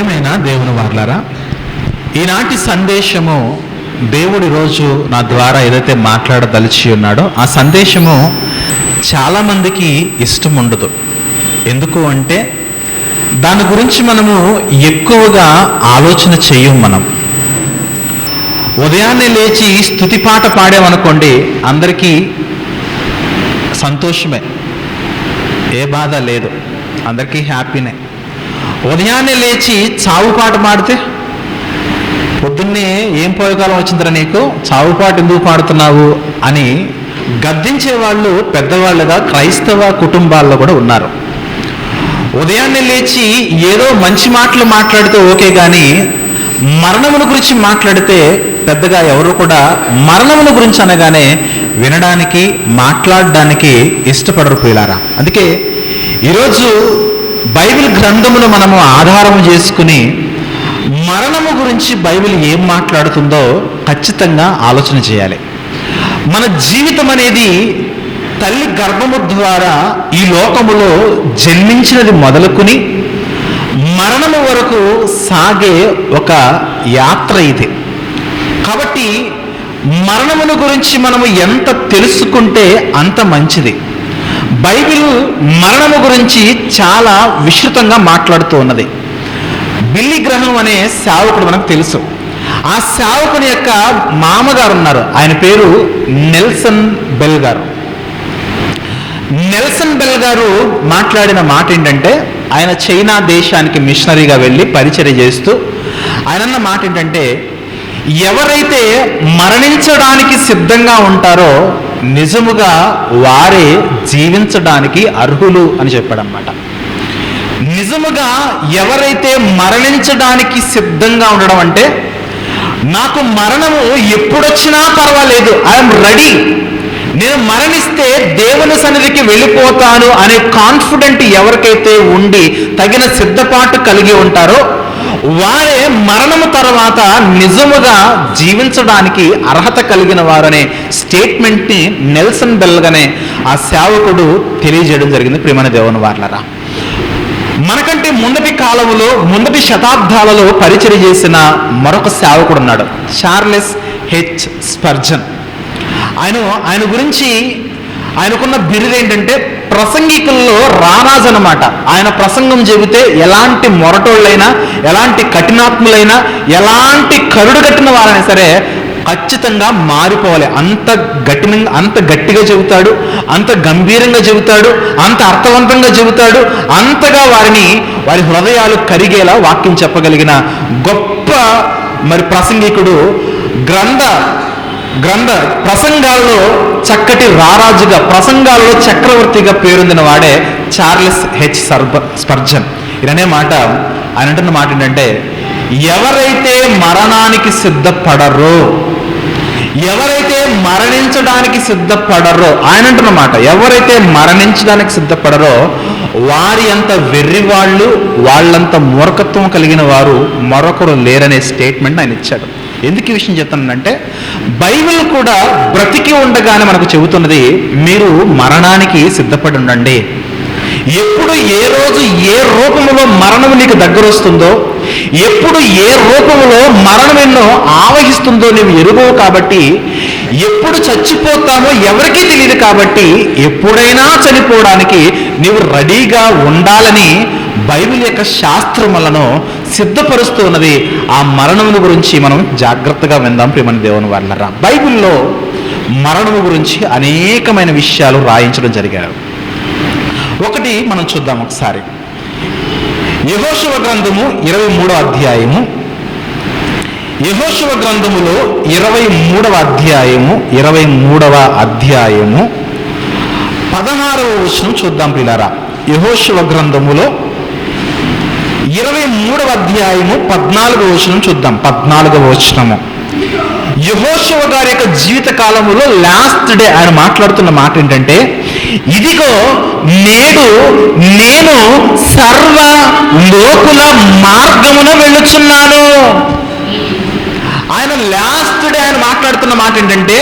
ప్రియమైన దేవుని వారలారా, ఈనాటి సందేశము దేవుడి రోజు నా ద్వారా ఏదైతే మాట్లాడదలిచి ఉన్నాడో ఆ సందేశము చాలామందికి ఇష్టం ఉండదు. ఎందుకు అంటే దాని గురించి మనము ఎక్కువగా ఆలోచన చేయం. మనం ఉదయాన్నే లేచి స్తుతి పాట పాడామనుకోండి, అందరికీ సంతోషమే, ఏ బాధ లేదు, అందరికీ హ్యాపీనే. ఉదయాన్నే లేచి చావు పాట పాడితే, పొద్దున్నే ఏం పోయకాలం వచ్చిందిరా నీకు, చావు పాట ఎందుకు పాడుతున్నావు అని గద్దించే వాళ్ళు పెద్దవాళ్ళుగా క్రైస్తవ కుటుంబాల్లో కూడా ఉన్నారు. ఉదయాన్నే లేచి ఏదో మంచి మాటలు మాట్లాడితే ఓకే, కానీ మరణముల గురించి మాట్లాడితే పెద్దగా ఎవరు కూడా మరణముల గురించి అనగానే వినడానికి మాట్లాడడానికి ఇష్టపడరు ప్రియులారా. అందుకే ఈరోజు బైబిల్ గ్రంథమును మనము ఆధారం చేసుకుని మరణము గురించి బైబిల్ ఏం మాట్లాడుతుందో ఖచ్చితంగా ఆలోచన చేయాలి. మన జీవితం అనేది తల్లి గర్భము ద్వారా ఈ లోకములో జన్మించినది మొదలుకుని మరణము వరకు సాగే ఒక యాత్ర ఇది. కాబట్టి మరణముల గురించి మనము ఎంత తెలుసుకుంటే అంత మంచిది. బైబిల్ మరణము గురించి చాలా విస్తృతంగా మాట్లాడుతూ ఉన్నది. బిల్లీ గ్రహం అనే సేవకుడు మనకు తెలుసు. ఆ సేవకుని యొక్క మామగారు ఉన్నారు, ఆయన పేరు నెల్సన్ బెల్ గారు. నెల్సన్ బెల్ గారు మాట్లాడిన మాట ఏంటంటే, ఆయన చైనా దేశానికి మిషనరీగా వెళ్ళి పరిచర్య చేస్తూ ఆయన అన్న మాట ఏంటంటే, ఎవరైతే మరణించడానికి సిద్ధంగా ఉంటారో నిజముగా వారే జీవించడానికి అర్హులు అని చెప్పాడనమాట. నిజముగా ఎవరైతే మరణించడానికి సిద్ధంగా ఉండడం అంటే, నాకు మరణము ఎప్పుడొచ్చినా పర్వాలేదు, ఐఎమ్ రెడీ, నేను మరణిస్తే దేవుని సన్నిధికి వెళ్ళిపోతాను అనే కాన్ఫిడెంట్ ఎవరికైతే ఉండి తగిన సిద్ధపాటు కలిగి ఉంటారో వారే మరణము తర్వాత నిజముగా జీవించడానికి అర్హత కలిగిన వారనే స్టేట్మెంట్ని నెల్సన్ బెల్గానే ఆ సేవకుడు తెలియజేయడం జరిగింది. ప్రియమైన దేవుని వారలారా, మనకంటే ముందటి శతాబ్దాలలో పరిచర్య చేసిన మరొక సేవకుడు ఉన్నాడు, చార్లెస్ హెచ్ స్పర్జన్. ఆయన గురించి ఆయనకున్న బిరుదు ఏంటంటే ప్రసంగికుల్లో రారాజు అన్నమాట. ఆయన ప్రసంగం చెబితే ఎలాంటి మొరటోళ్ళైనా, ఎలాంటి కఠినాత్ములైనా, ఎలాంటి కరుడు కట్టిన వారైనా సరే ఖచ్చితంగా మారిపోవాలి. అంత గట్టిగా చెబుతాడు, అంత గంభీరంగా చెబుతాడు, అంత అర్థవంతంగా చెబుతాడు, అంతగా వారి హృదయాలు కరిగేలా వాక్యం చెప్పగలిగిన గొప్ప ప్రసంగికుడు. గ్రంథ ప్రసంగాల్లో చక్కటి రారాజుగా, ప్రసంగాల్లో చక్రవర్తిగా పేరొందిన వాడే చార్లెస్ హెచ్ స్పర్జన్. ఇదనే మాట ఆయన అంటున్న మాట ఏంటంటే, ఎవరైతే మరణానికి సిద్ధపడరో, ఎవరైతే మరణించడానికి సిద్ధపడరో, ఆయన అంటున్న మాట, ఎవరైతే మరణించడానికి సిద్ధపడరో వారి అంత వెర్రి వాళ్ళంత మూర్ఖత్వం కలిగిన వారు మరొకరు లేరనే స్టేట్మెంట్ ఆయన ఇచ్చాడు. ఎందుకు ఈ విషయం చెప్తానంటే, బైబిల్ కూడా బ్రతికి ఉండగానే మనకు చెబుతున్నది, మీరు మరణానికి సిద్ధపడి ఉండండి. ఎప్పుడు ఏ రోజు ఏ రూపంలో మరణం నీకు దగ్గర వస్తుందో, ఎప్పుడు ఏ రూపంలో మరణం ఎన్నో ఆవహిస్తుందో నీవు ఎరుగవు. కాబట్టి ఎప్పుడు చచ్చిపోతామో ఎవరికీ తెలియదు. కాబట్టి ఎప్పుడైనా చనిపోవడానికి నీవు రెడీగా ఉండాలని బైబిల్ యొక్క శాస్త్రములను సిద్ధపరుస్తూ ఉన్నది. ఆ మరణముల గురించి మనం జాగ్రత్తగా విందాం ప్రియమైన దేవుని వారలారా. బైబిల్లో మరణము గురించి అనేకమైన విషయాలు రాయించడం జరిగారు. ఒకటి మనం చూద్దాం ఒకసారి. యెహోషువ గ్రంథము 23వ అధ్యాయము, యెహోషువ గ్రంథములో 23వ అధ్యాయము 16వ వచనం చూద్దాం ప్రియులారా. యెహోషువ గ్రంథములో 23వ అధ్యాయము 14వ వచనం చూద్దాం. 14వ వచనము, యెహోషువ గారి యొక్క జీవిత కాలములో లాస్ట్ డే ఆయన మాట్లాడుతున్న మాట ఏంటంటే, ఇదిగో నేడు నేను సర్వ లోకుల మార్గమున వెళ్ళుచున్నాను. ఆయన లాస్ట్ డే ఆయన మాట్లాడుతున్న మాట ఏంటంటే,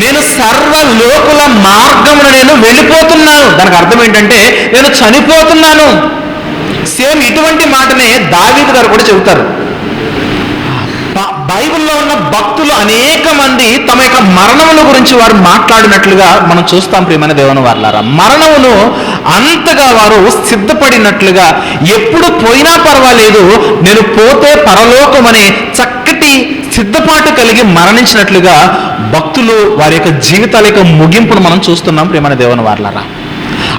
నేను సర్వ లోకుల మార్గమున నేను వెళ్ళిపోతున్నాను. దానికి అర్థం ఏంటంటే, నేను చనిపోతున్నాను. సేమ్ ఇటువంటి మాటనే దావీదు గారు కూడా చెబుతారు. బైబిల్లో ఉన్న భక్తులు అనేక మంది తమ యొక్క మరణముల గురించి వారు మాట్లాడినట్లుగా మనం చూస్తాం. ప్రియమైన దేవుని వారలారా, మరణమును అంతగా వారు సిద్ధపడినట్లుగా, ఎప్పుడు పోయినా పర్వాలేదు నేను పోతే పరలోకం అనే చక్కటి సిద్ధపాటు కలిగి మరణించినట్లుగా భక్తులు వారి యొక్క జీవితాల యొక్క ముగింపును మనం చూస్తున్నాం. ప్రియమైన దేవుని వారలారా,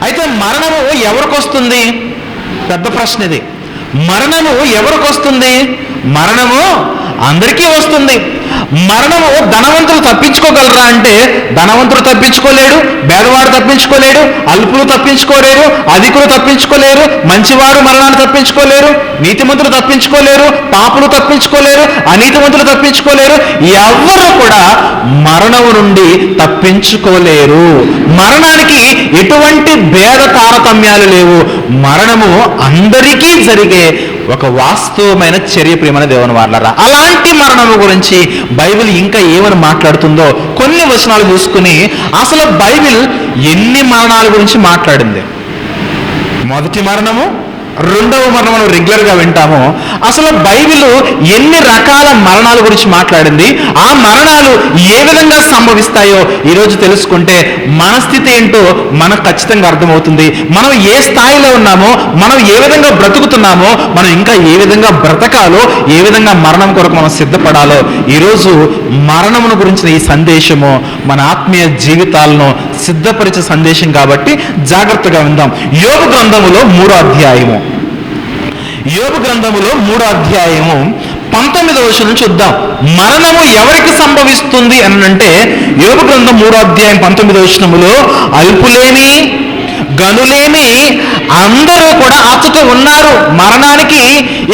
అయితే మరణము ఎవరికి వస్తుంది? పెద్ద ప్రశ్న ఇది. మరణము ఎవరికి వస్తుంది? మరణము అందరికీ వస్తుంది. మరణము ధనవంతులు తప్పించుకోగలరా అంటే ధనవంతుడు తప్పించుకోలేడు, పేదవాడు తప్పించుకోలేడు, అల్పులు తప్పించుకోలేరు, అధికులు తప్పించుకోలేరు, మంచివారు మరణాన్ని తప్పించుకోలేరు, నీతిమంతులు తప్పించుకోలేరు, పాపులు తప్పించుకోలేరు, అనీతిమంతులు తప్పించుకోలేరు. ఎవరు కూడా మరణము నుండి తప్పించుకోలేరు. మరణానికి ఎటువంటి భేద తారతమ్యాలు లేవు. మరణము అందరికీ జరిగే ఒక వాస్తవమైన చర్య. ప్రియమైన దేవుని వారలారా, అలాంటి మరణము గురించి బైబిల్ ఇంకా ఏమని మాట్లాడుతుందో కొన్ని వచనాలు చూసుకుని అసలు బైబిల్ ఎన్ని మరణాల గురించి మాట్లాడింది. మొదటి మరణము, రెండవ మరణం మనం రెగ్యులర్గా వింటాము. అసలు బైబిల్ ఎన్ని రకాల మరణాల గురించి మాట్లాడింది, ఆ మరణాలు ఏ విధంగా సంభవిస్తాయో ఈరోజు తెలుసుకుంటే మన స్థితి ఏంటో మనకు ఖచ్చితంగా అర్థమవుతుంది. మనం ఏ స్థాయిలో ఉన్నామో, మనం ఏ విధంగా బ్రతుకుతున్నామో, మనం ఇంకా ఏ విధంగా బ్రతకాలో, ఏ విధంగా మరణం కొరకు మనం సిద్ధపడాలో ఈరోజు మరణమును గురించిన ఈ సందేశము మన ఆత్మీయ జీవితాలను సిద్ధపరిచే సందేశం కాబట్టి జాగ్రత్తగా విందాం. యోబు గ్రంథములో 3వ అధ్యాయము, యోబు గ్రంథములో 3వ అధ్యాయము 19వ వచనం చూద్దాం. మరణము ఎవరికి సంభవిస్తుంది అని అంటే యోబు గ్రంథం 3వ అధ్యాయం 19వ వచనములో అల్పులేమి గనులేమి అందరూ కూడా అచ్చట ఉన్నారు. మరణానికి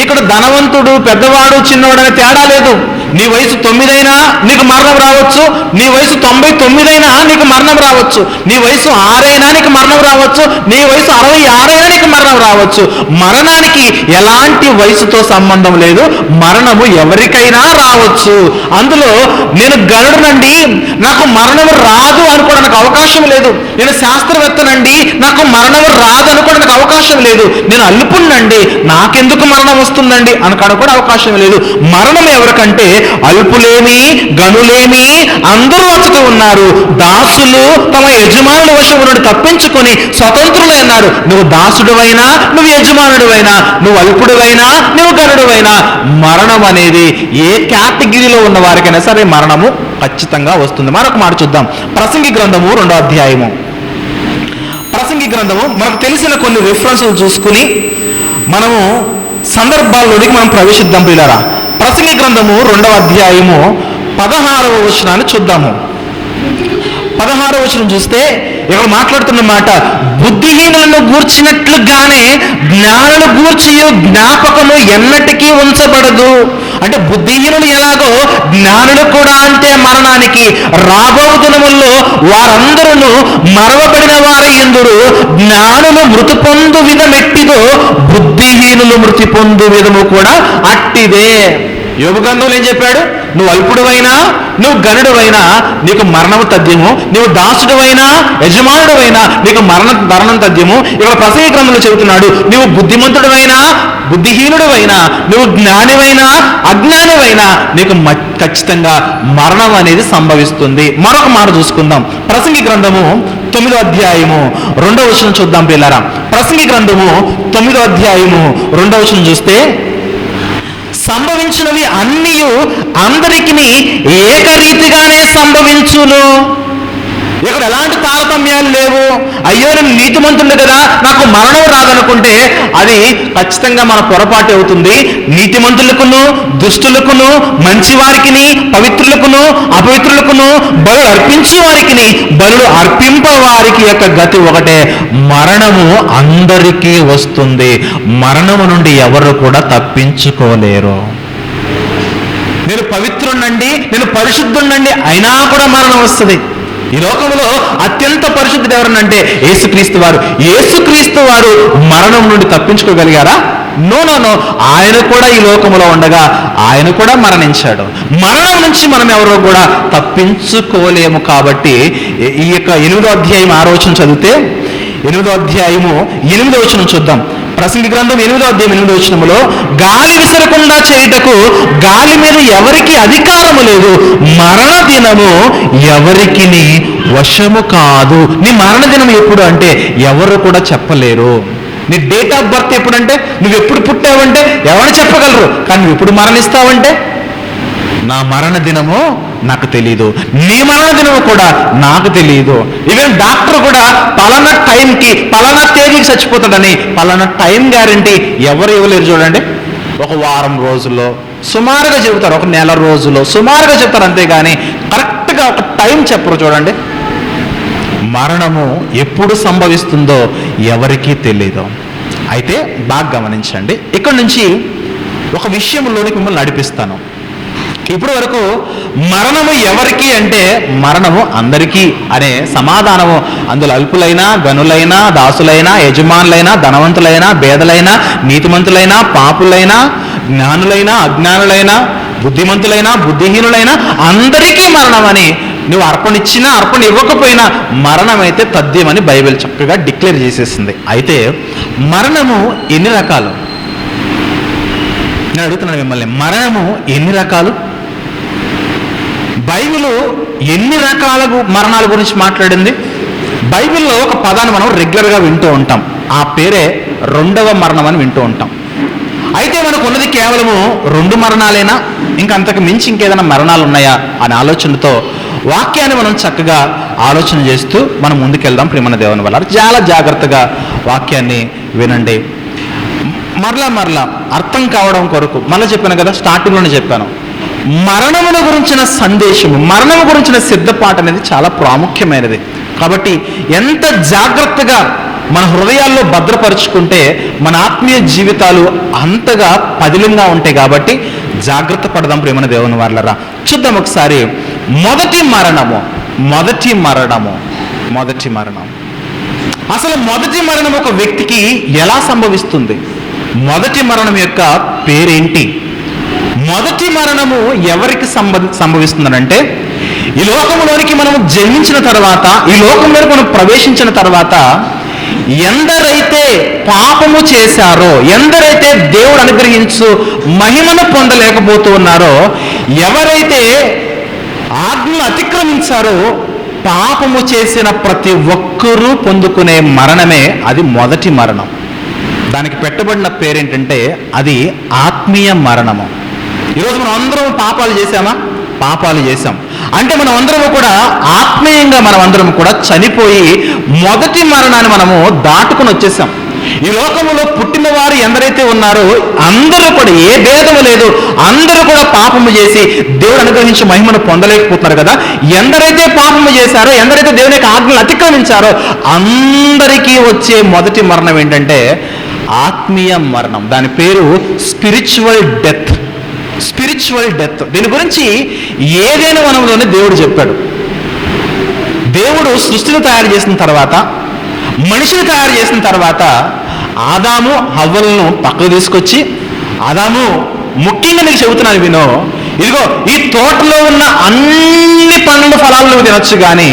ఇక్కడ ధనవంతుడు పెద్దవాడు చిన్నవాడు అనే తేడా లేదు. నీ వయసు 9 అయినా నీకు మరణం రావచ్చు, నీ వయసు 99 అయినా నీకు మరణం రావచ్చు, నీ వయసు 6 అయినా నీకు మరణం రావచ్చు, నీ వయసు 66 అయినా నీకు మరణం రావచ్చు. మరణానికి ఎలాంటి వయసుతో సంబంధం లేదు. మరణము ఎవరికైనా రావచ్చు. అందులో నేను గరుడనండి, నాకు మరణం రాదు అనుకోవడానికి అవకాశం లేదు. నేను శాస్త్రవేత్తనండి, నాకు మరణం రాదు అనుకోవడానికి అవకాశం లేదు. నేను అల్పుణ్ణండి, నాకెందుకు మరణం వస్తుందండి అనుకోవడానికి కూడా అవకాశం లేదు. మరణం ఎవరికంటే అల్పులేమి గనులేమి అందరూ వచ్చుతూ ఉన్నారు. దాసులు తమ యజమానుల వశం నుండి తప్పించుకొని స్వతంత్రులై అన్నారు. నువ్వు దాసుడువైనా, నువ్వు యజమానుడివైనా, నువ్వు అల్పుడువైనా, నువ్వు గనుడువైనా, మరణం అనేది ఏ కేటగిరీలో ఉన్న వారికైనా సరే మరణము ఖచ్చితంగా వస్తుంది. మరొక మాట చూద్దాం. ప్రసంగి గ్రంథము 2వ అధ్యాయము. ప్రసంగి గ్రంథము మనకు తెలిసిన కొన్ని రిఫరెన్స్లు చూసుకుని మనము సందర్భాల్లోనికి మనం ప్రవేశిద్దాం. పిల్లరా, ప్రసంగి గ్రంథము 2వ అధ్యాయము 16వ వచనాన్ని చూద్దాము. 16వ వచనం చూస్తే ఇక్కడ మాట్లాడుతున్న మాట, బుద్ధిహీనులను గూర్చినట్లుగానే జ్ఞానులు గూర్చి జ్ఞాపకము ఎన్నటికీ ఉంచబడదు. అంటే బుద్ధిహీనులు ఎలాగో జ్ఞానులు కూడా అంతే మరణానికి రాబో దినముల్లో వారందరూ మరవబడిన వారు ఎందురు. జ్ఞానులు మృతి పొందు విధమెట్టిదో బుద్ధిహీనులు మృతి పొందు విధము కూడా అట్టిదే. యోబు గ్రంథంలో ఏం చెప్పాడు? నువ్వు అల్పుడువైనా, నువ్వు గనుడువైనా నీకు మరణము తథ్యము, నువ్వు దాసుడువైనా యజమానుడువైనా నీకు మరణం తథ్యము. ఇక్కడ ప్రసంగి గ్రంథంలో చెబుతున్నాడు, నువ్వు బుద్ధిమంతుడువైనా బుద్ధిహీనుడువైనా, నువ్వు జ్ఞానివైనా అజ్ఞానివైనా నీకు ఖచ్చితంగా మరణం అనేది సంభవిస్తుంది. మరొక మాట చూసుకుందాం. ప్రసంగి గ్రంథము 9వ అధ్యాయము 2వ వచనం చూద్దాం పిల్లరా. ప్రసంగి గ్రంథము 9వ అధ్యాయము 2వ వచనం చూస్తే, సంభవించినవి అన్నీ అందరికీ ఏకరీతిగానే సంభవించును. ఇక్కడ ఎలాంటి తారతమ్యాలు లేవు. అయ్యో నేను నీతిమంతుడు కదా నాకు మరణం రాదనుకుంటే అది ఖచ్చితంగా మన పొరపాటు అవుతుంది. నీతిమంతులకును దుష్టులకును మంచివారికిని పవిత్రులకును అపవిత్రులకును బలు అర్పించు వారికి బలు అర్పింపవారికి యొక్క గతి ఒకటే. మరణము అందరికీ వస్తుంది. మరణము నుండి ఎవరు కూడా తప్పించుకోలేరు. నేను పవిత్రుణ్ణండి, నేను పరిశుద్ధుణ్ణండి అయినా కూడా మరణం వస్తుంది. ఈ లోకంలో అత్యంత పరిశుద్ధుడు ఎవరనంటే యేసుక్రీస్తు వారు. యేసుక్రీస్తు వారు మరణం నుండి తప్పించుకోగలిగారా? నో. ఆయన కూడా ఈ లోకంలో ఉండగా ఆయన కూడా మరణించాడు. మరణం నుంచి మనం ఎవరో కూడా తప్పించుకోలేము. కాబట్టి ఈ యొక్క 8వ అధ్యాయం 6వ వచనం చదివితే 8వ అధ్యాయము 8వ వచనం చూద్దాం. ప్రసంగి గ్రంథం 8వ అధ్యాయం 8వ వచనములో, గాలి విసరకుండా చేయుటకు గాలి మీద ఎవరికి అధికారము లేదు, మరణ దినము ఎవరికి వశము కాదు. నీ మరణ దినం ఎప్పుడు అంటే ఎవరు కూడా చెప్పలేరు. నీ డేట్ ఆఫ్ బర్త్ ఎప్పుడంటే, నువ్వు ఎప్పుడు పుట్టావంటే ఎవరు చెప్పగలరు. కానీ నువ్వు ఎప్పుడు మరణిస్తావంటే, నా మరణ దినము నాకు తెలియదు, నీ మరణ దినము కూడా నాకు తెలియదు. ఈవెన్ డాక్టర్ కూడా పలానా టైంకి పలానా తేదీకి చచ్చిపోతాడని పలానా టైం గ్యారంటీ ఎవరు ఇవ్వలేరు. చూడండి, ఒక వారం రోజుల్లో సుమారుగా చెబుతారు, ఒక నెల రోజుల్లో సుమారుగా చెప్తారు, అంతేగాని కరెక్ట్గా ఒక టైం చెప్పరు. చూడండి, మరణము ఎప్పుడు సంభవిస్తుందో ఎవరికీ తెలియదు. అయితే బాగా గమనించండి, ఇక్కడ నుంచి ఒక విషయంలోనికి మిమ్మల్ని నడిపిస్తాను. ఇప్పటి వరకు మరణము ఎవరికి అంటే మరణము అందరికీ అనే సమాధానము అందులో అల్పులైనా, గనులైనా, దాసులైనా, యజమానులైనా, ధనవంతులైనా, భేదలైనా, నీతిమంతులైనా, పాపులైనా, జ్ఞానులైనా, అజ్ఞానులైనా, బుద్ధిమంతులైనా, బుద్ధిహీనులైనా అందరికీ మరణం అని, నువ్వు అర్పణ ఇచ్చినా అర్పణ ఇవ్వకపోయినా మరణం అయితే తథ్యమని బైబిల్ చక్కగా డిక్లేర్ చేసేసింది. అయితే మరణము ఎన్ని రకాలు? నేను అడుగుతున్నాను మిమ్మల్ని, మరణము ఎన్ని రకాలు? బైబిల్ ఎన్ని రకాల మరణాల గురించి మాట్లాడింది? బైబిల్లో ఒక పదాన్ని మనం రెగ్యులర్గా వింటూ ఉంటాం, ఆ పేరే రెండవ మరణం అని వింటూ ఉంటాం. అయితే మనకు ఉన్నది కేవలము 2 మరణాలేనా, ఇంకా అంతకు మించి ఇంకేదైనా మరణాలు ఉన్నాయా అనే ఆలోచనతో వాక్యాన్ని మనం చక్కగా ఆలోచన చేస్తూ మనం ముందుకెళ్దాం. ప్రియమైన దేవుని వల్ల చాలా జాగ్రత్తగా వాక్యాన్ని వినండి. మరలా అర్థం కావడం కొరకు మళ్ళీ చెప్పాను కదా, స్టార్టింగ్లోనే చెప్పాను, మరణమును గురించిన సందేశము, మరణము గురించిన సిద్ధపాటు అనేది చాలా ప్రాముఖ్యమైనది. కాబట్టి ఎంత జాగ్రత్తగా మన హృదయాల్లో భద్రపరుచుకుంటే మన ఆత్మీయ జీవితాలు అంతగా పదిలంగా ఉంటాయి. కాబట్టి జాగ్రత్త పడదాం ప్రియమైన దేవుని వాళ్ళరా. చూద్దాం ఒకసారి మొదటి మరణము. అసలు మొదటి మరణం ఒక వ్యక్తికి ఎలా సంభవిస్తుంది? మొదటి మరణం యొక్క పేరేంటి? మొదటి మరణము ఎవరికి సంభవిస్తుందనంటే, ఈ లోకంలోనికి మనం జన్మించిన తర్వాత, ఈ లోకంలోకి మనం ప్రవేశించిన తర్వాత ఎందరైతే పాపము చేశారో, ఎందరైతే దేవుడు అనుగ్రహించు మహిమను పొందలేకపోతూ ఉన్నారో, ఎవరైతే ఆజ్ఞను అతిక్రమించారో, పాపము చేసిన ప్రతి ఒక్కరూ పొందుకునే మరణమే అది మొదటి మరణం. దానికి పెట్టబడిన పేరేంటంటే అది ఆత్మీయ మరణము. ఈరోజు మనం అందరం పాపాలు చేశామా? పాపాలు చేశాం. అంటే మనం అందరము కూడా ఆత్మీయంగా మనం అందరం కూడా చనిపోయి మొదటి మరణాన్ని మనము దాటుకుని వచ్చేసాం. ఈ లోకంలో పుట్టిన వారు ఎందరైతే ఉన్నారో అందరూ కూడా, ఏ భేదము లేదు, అందరూ కూడా పాపము చేసి దేవుడు అనుగ్రహించి మహిమను పొందలేకపోతున్నారు కదా. ఎందరైతే పాపము చేశారో, ఎందరైతే దేవుని యొక్క ఆజ్ఞలు అతిక్రమించారో అందరికీ వచ్చే మొదటి మరణం ఏంటంటే ఆత్మీయ మరణం. దాని పేరు స్పిరిచువల్ డెత్. దీని గురించి ఏదైనా వనంలోనే దేవుడు చెప్పాడు. దేవుడు సృష్టిని తయారు చేసిన తర్వాత, మనిషిని తయారు చేసిన తర్వాత ఆదాము హవ్వలను పక్కకు తీసుకొచ్చి, ఆదాము ముఖ్యంగా నీకు చెబుతున్నాను వినో, ఇదిగో ఈ తోటలో ఉన్న అన్ని పండ్ల ఫలాలు నువ్వు తినొచ్చు, కానీ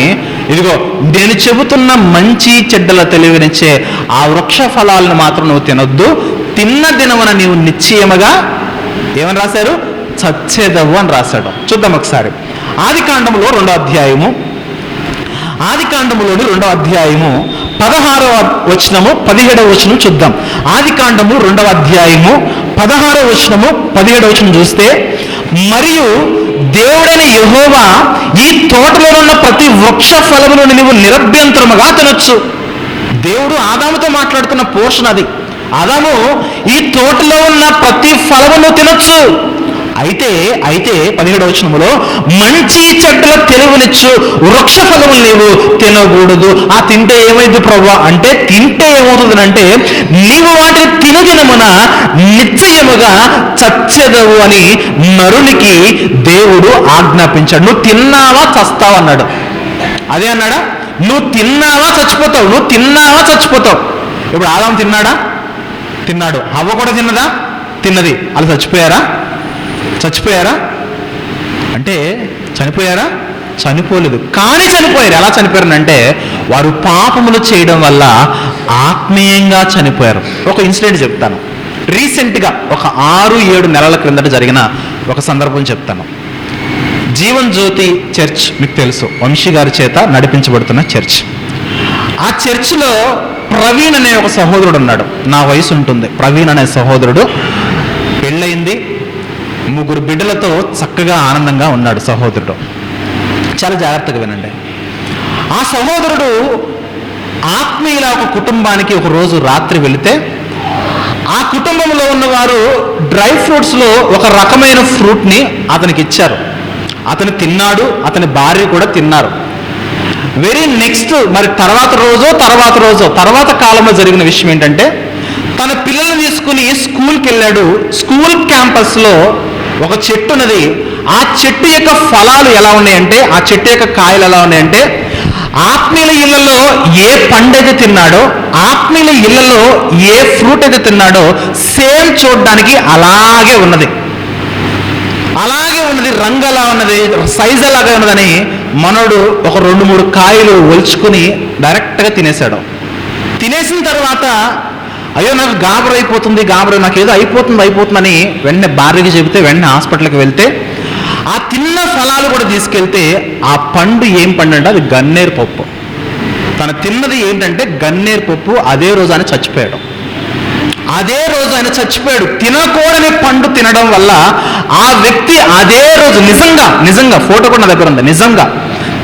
ఇదిగో నేను చెబుతున్న మంచి చెడ్డల తెలివినిచ్చే ఆ వృక్ష ఫలాలను మాత్రం నువ్వు తినొద్దు, తిన్న దినమున నీవు నిశ్చయముగా ఏమని రాశారు? చచ్చేదవు అని రాశాడు. చూద్దాం ఒకసారి. ఆదికాండములో 2వ అధ్యాయము, ఆదికాండములోని 2వ అధ్యాయము 16వ వచనము 17వ వచనం చూద్దాం. ఆదికాండము 2వ అధ్యాయము 16వ వచనము 17వ వచనం చూస్తే, మరియు దేవుడైన యెహోవా ఈ తోటలో ఉన్న ప్రతి వృక్ష ఫలములను నీవు నిరభ్యంతరముగా తినొచ్చు. దేవుడు ఆదాముతో మాట్లాడుతున్న పోర్షన్ అది. ఆదాము, ఈ తోటలో ఉన్న ప్రతి ఫలమును తినొచ్చు. అయితే 17వ వచనములో మంచి చెడ్డల తెలివినిచ్చు వృక్ష ఫలములు నీవు తినకూడదు. ఆ తింటే ఏమైంది ప్రభువా అంటే, తింటే ఏమవుతుందంటే నీవు వాటిని తినదినమున నిశ్చయముగా చచ్చెదవు అని నరునికి దేవుడు ఆజ్ఞాపించాడు. నువ్వు తిన్నావా చస్తావు అన్నాడు. అదే అన్నాడా? నువ్వు తిన్నావా చచ్చిపోతావు, నువ్వు తిన్నావా చచ్చిపోతావు. ఇప్పుడు ఆదాము తిన్నాడా? తిన్నాడు. హవ్వ కూడా తిన్నదా? తిన్నది. వాళ్ళు చచ్చిపోయారా? అంటే చనిపోయారా? చనిపోలేదు, కానీ చనిపోయారు. ఎలా చనిపోయారనంటే వారు పాపములు చేయడం వల్ల ఆత్మీయంగా చనిపోయారు. ఒక ఇన్సిడెంట్ చెప్తాను. రీసెంట్గా ఒక 6-7 నెలల క్రిందట జరిగిన ఒక సందర్భం చెప్తాను. జీవన్ జ్యోతి చర్చ్ మీకు తెలుసు, వంశీ గారి చేత నడిపించబడుతున్న చర్చ్. ఆ చర్చ్లో ప్రవీణ్ అనే ఒక సహోదరుడు ఉన్నాడు. నా వయసు ఉంటుంది. ప్రవీణ్ అనే సహోదరుడు పెళ్ళయింది, 3 బిడ్డలతో చక్కగా ఆనందంగా ఉన్నాడు సహోదరుడు. చాలా జాగ్రత్తగా వినండి. ఆ సహోదరుడు ఆత్మీయుల ఒక కుటుంబానికి ఒక రోజు రాత్రి వెళితే, ఆ కుటుంబంలో ఉన్నవారు డ్రై ఫ్రూట్స్లో ఒక రకమైన ఫ్రూట్ని అతనికి ఇచ్చారు. అతను తిన్నాడు, అతని భార్య కూడా తిన్నారు. వెరీ నెక్స్ట్ మరి తర్వాత కాలంలో జరిగిన విషయం ఏంటంటే, తన పిల్లల్ని తీసుకుని స్కూల్కి వెళ్ళాడు. స్కూల్ క్యాంపస్లో ఒక చెట్టు ఉన్నది. ఆ చెట్టు యొక్క ఫలాలు ఎలా ఉన్నాయంటే, ఆ చెట్టు యొక్క కాయలు ఎలా ఉన్నాయంటే, ఆత్మీయుల ఇళ్లలో ఏ పండు అయితే తిన్నాడో, ఆత్మీయుల ఇళ్లలో ఏ ఫ్రూట్ అయితే తిన్నాడో సేమ్ చూడడానికి అలాగే ఉన్నది. రంగు ఎలా ఉన్నది, సైజ్ అలాగే ఉన్నదని మనోడు ఒక 2-3 కాయలు ఒలుచుకుని డైరెక్ట్గా తినేశాడు. తినేసిన తర్వాత అయ్యో నాకు గాబరైపోతుంది, నాకు ఏదో అయిపోతుందని వెంటనే భార్యకి చెబితే, వెంటనే హాస్పిటల్కి వెళ్తే ఆ తిన్న ఫలాలు కూడా తీసుకెళ్తే ఆ పండు ఏం పండు అంటే అది గన్నేరు పప్పు. తను తిన్నది ఏంటంటే గన్నేరు పప్పు. అదే రోజు ఆయన చచ్చిపోయాడు. తినకూడని పండు తినడం వల్ల ఆ వ్యక్తి అదే రోజు నిజంగా ఫోటో కూడా నా దగ్గర ఉంది. నిజంగా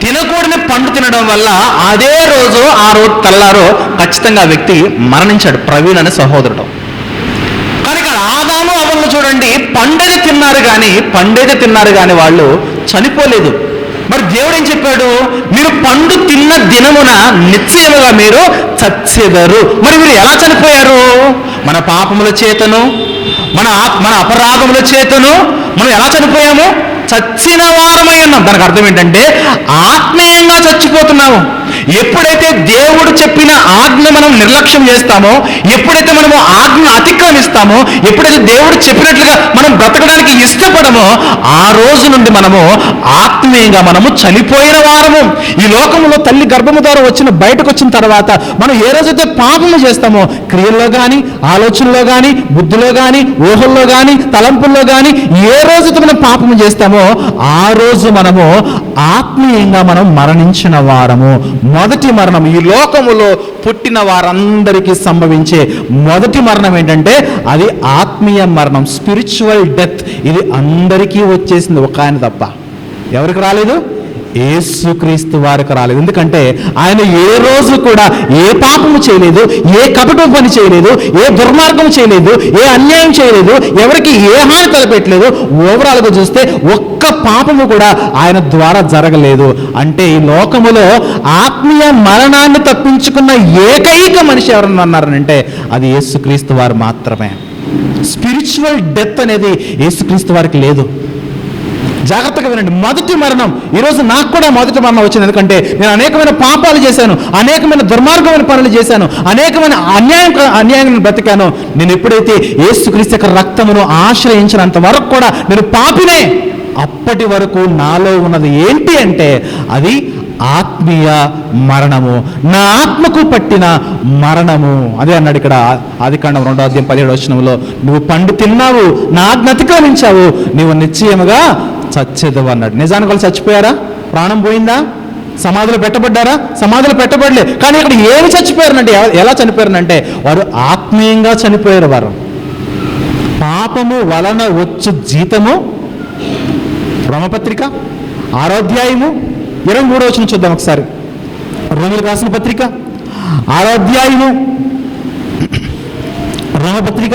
తినకూడని పండు తినడం వల్ల అదే రోజు ఆ రోజు తెల్లారో ఖచ్చితంగా ఆ వ్యక్తి మరణించాడు, ప్రవీణ్ అనే సహోదరుడు. కానీ ఇక్కడ ఆదాము అవ్వలను చూడండి, పండేది తిన్నారు కానీ వాళ్ళు చనిపోలేదు. మరి దేవుడు ఏం చెప్పాడు? మీరు పండు తిన్న దినమున నిశ్చయముగా మీరు చచ్చెదరు. మరి మీరు ఎలా చనిపోయారు? మన పాపముల చేతను, మన అపరాధముల చేతను మనం ఎలా చనిపోయాము? చచ్చిన వారమై ఉన్నాం. దానికి అర్థం ఏంటంటే ఆత్మీయంగా చచ్చిపోతున్నాము. ఎప్పుడైతే దేవుడు చెప్పిన ఆజ్ఞ మనం నిర్లక్ష్యం చేస్తామో, ఎప్పుడైతే మనము ఆజ్ఞను అతిక్రమిస్తామో, ఎప్పుడైతే దేవుడు చెప్పినట్లుగా మనం బ్రతకడానికి ఇష్టపడమో, ఆ రోజు నుండి మనము ఆత్మీయంగా మనము చనిపోయిన వారము. ఈ లోకంలో తల్లి గర్భము ద్వారా బయటకు వచ్చిన తర్వాత మనం ఏ రోజైతే పాపము చేస్తామో, క్రియల్లో కానీ, ఆలోచనలో కానీ, బుద్ధిలో కానీ, ఊహల్లో కానీ, తలంపుల్లో కానీ ఏ రోజైతే మనం పాపము చేస్తామో ఆ రోజు మనము ఆత్మీయంగా మనం మరణించిన వారము. మొదటి మరణం, ఈ లోకములో పుట్టిన వారందరికీ సంభవించే మొదటి మరణం ఏంటంటే అది ఆత్మీయ మరణం, స్పిరిచువల్ డెత్. ఇది అందరికీ వచ్చేసింది, ఒక ఆయన తప్ప. ఎవరికి రాలేదు? యేసుక్రీస్తు వారికి రాలేదు. ఎందుకంటే ఆయన ఏ రోజు కూడా ఏ పాపము చేయలేదు, ఏ కపటం పని చేయలేదు, ఏ దుర్మార్గం చేయలేదు, ఏ అన్యాయం చేయలేదు, ఎవరికి ఏ హాని తలపెట్టలేదు. ఓవరాల్గా చూస్తే ఒక్క పాపము కూడా ఆయన ద్వారా జరగలేదు. అంటే ఈ లోకములో ఆత్మీయ మరణాన్ని తప్పించుకున్న ఏకైక మనిషి ఎవరన్నా అన్నారనంటే అది యేసుక్రీస్తు వారు మాత్రమే. స్పిరిచువల్ డెత్ అనేది యేసుక్రీస్తు వారికి లేదు. జాగ్రత్తగా వినండి. మొదటి మరణం, ఈరోజు నాకు కూడా మొదటి మరణం వచ్చింది. ఎందుకంటే నేను అనేకమైన పాపాలు చేశాను, అనేకమైన దుర్మార్గమైన పనులు చేశాను, అనేకమైన అన్యాయంగా బ్రతికాను. నేను ఎప్పుడైతే యేసుక్రీస్తు యొక్క రక్తమును ఆశ్రయించినంత వరకు కూడా నేను పాపినే. అప్పటి వరకు నాలో ఉన్నది ఏంటి అంటే అది ఆత్మీయ మరణము, నా ఆత్మకు పట్టిన మరణము. అదే అన్నాడు ఇక్కడ ఆదికాండం 2:17 నువ్వు పండు తిన్నావు, నా ఆజ్ఞ అతిక్రమించావు, నువ్వు నిశ్చయముగా చచ్చేదవు అన్నాడు. నిజానికి వాళ్ళు చచ్చిపోయారా? ప్రాణం పోయిందా? సమాధులు పెట్టబడ్డారా? సమాధులు పెట్టబడలేదు. కానీ ఇక్కడ ఏమి చచ్చిపోయారనంటే, ఎలా చనిపోయారనంటే వారు ఆత్మీయంగా చనిపోయారు. వారు పాపము వలన వచ్చు జీతము, రోమపత్రిక 6:23 చూద్దాం ఒకసారి. రోమీయులకు రాసిన పత్రిక 6 రోమపత్రిక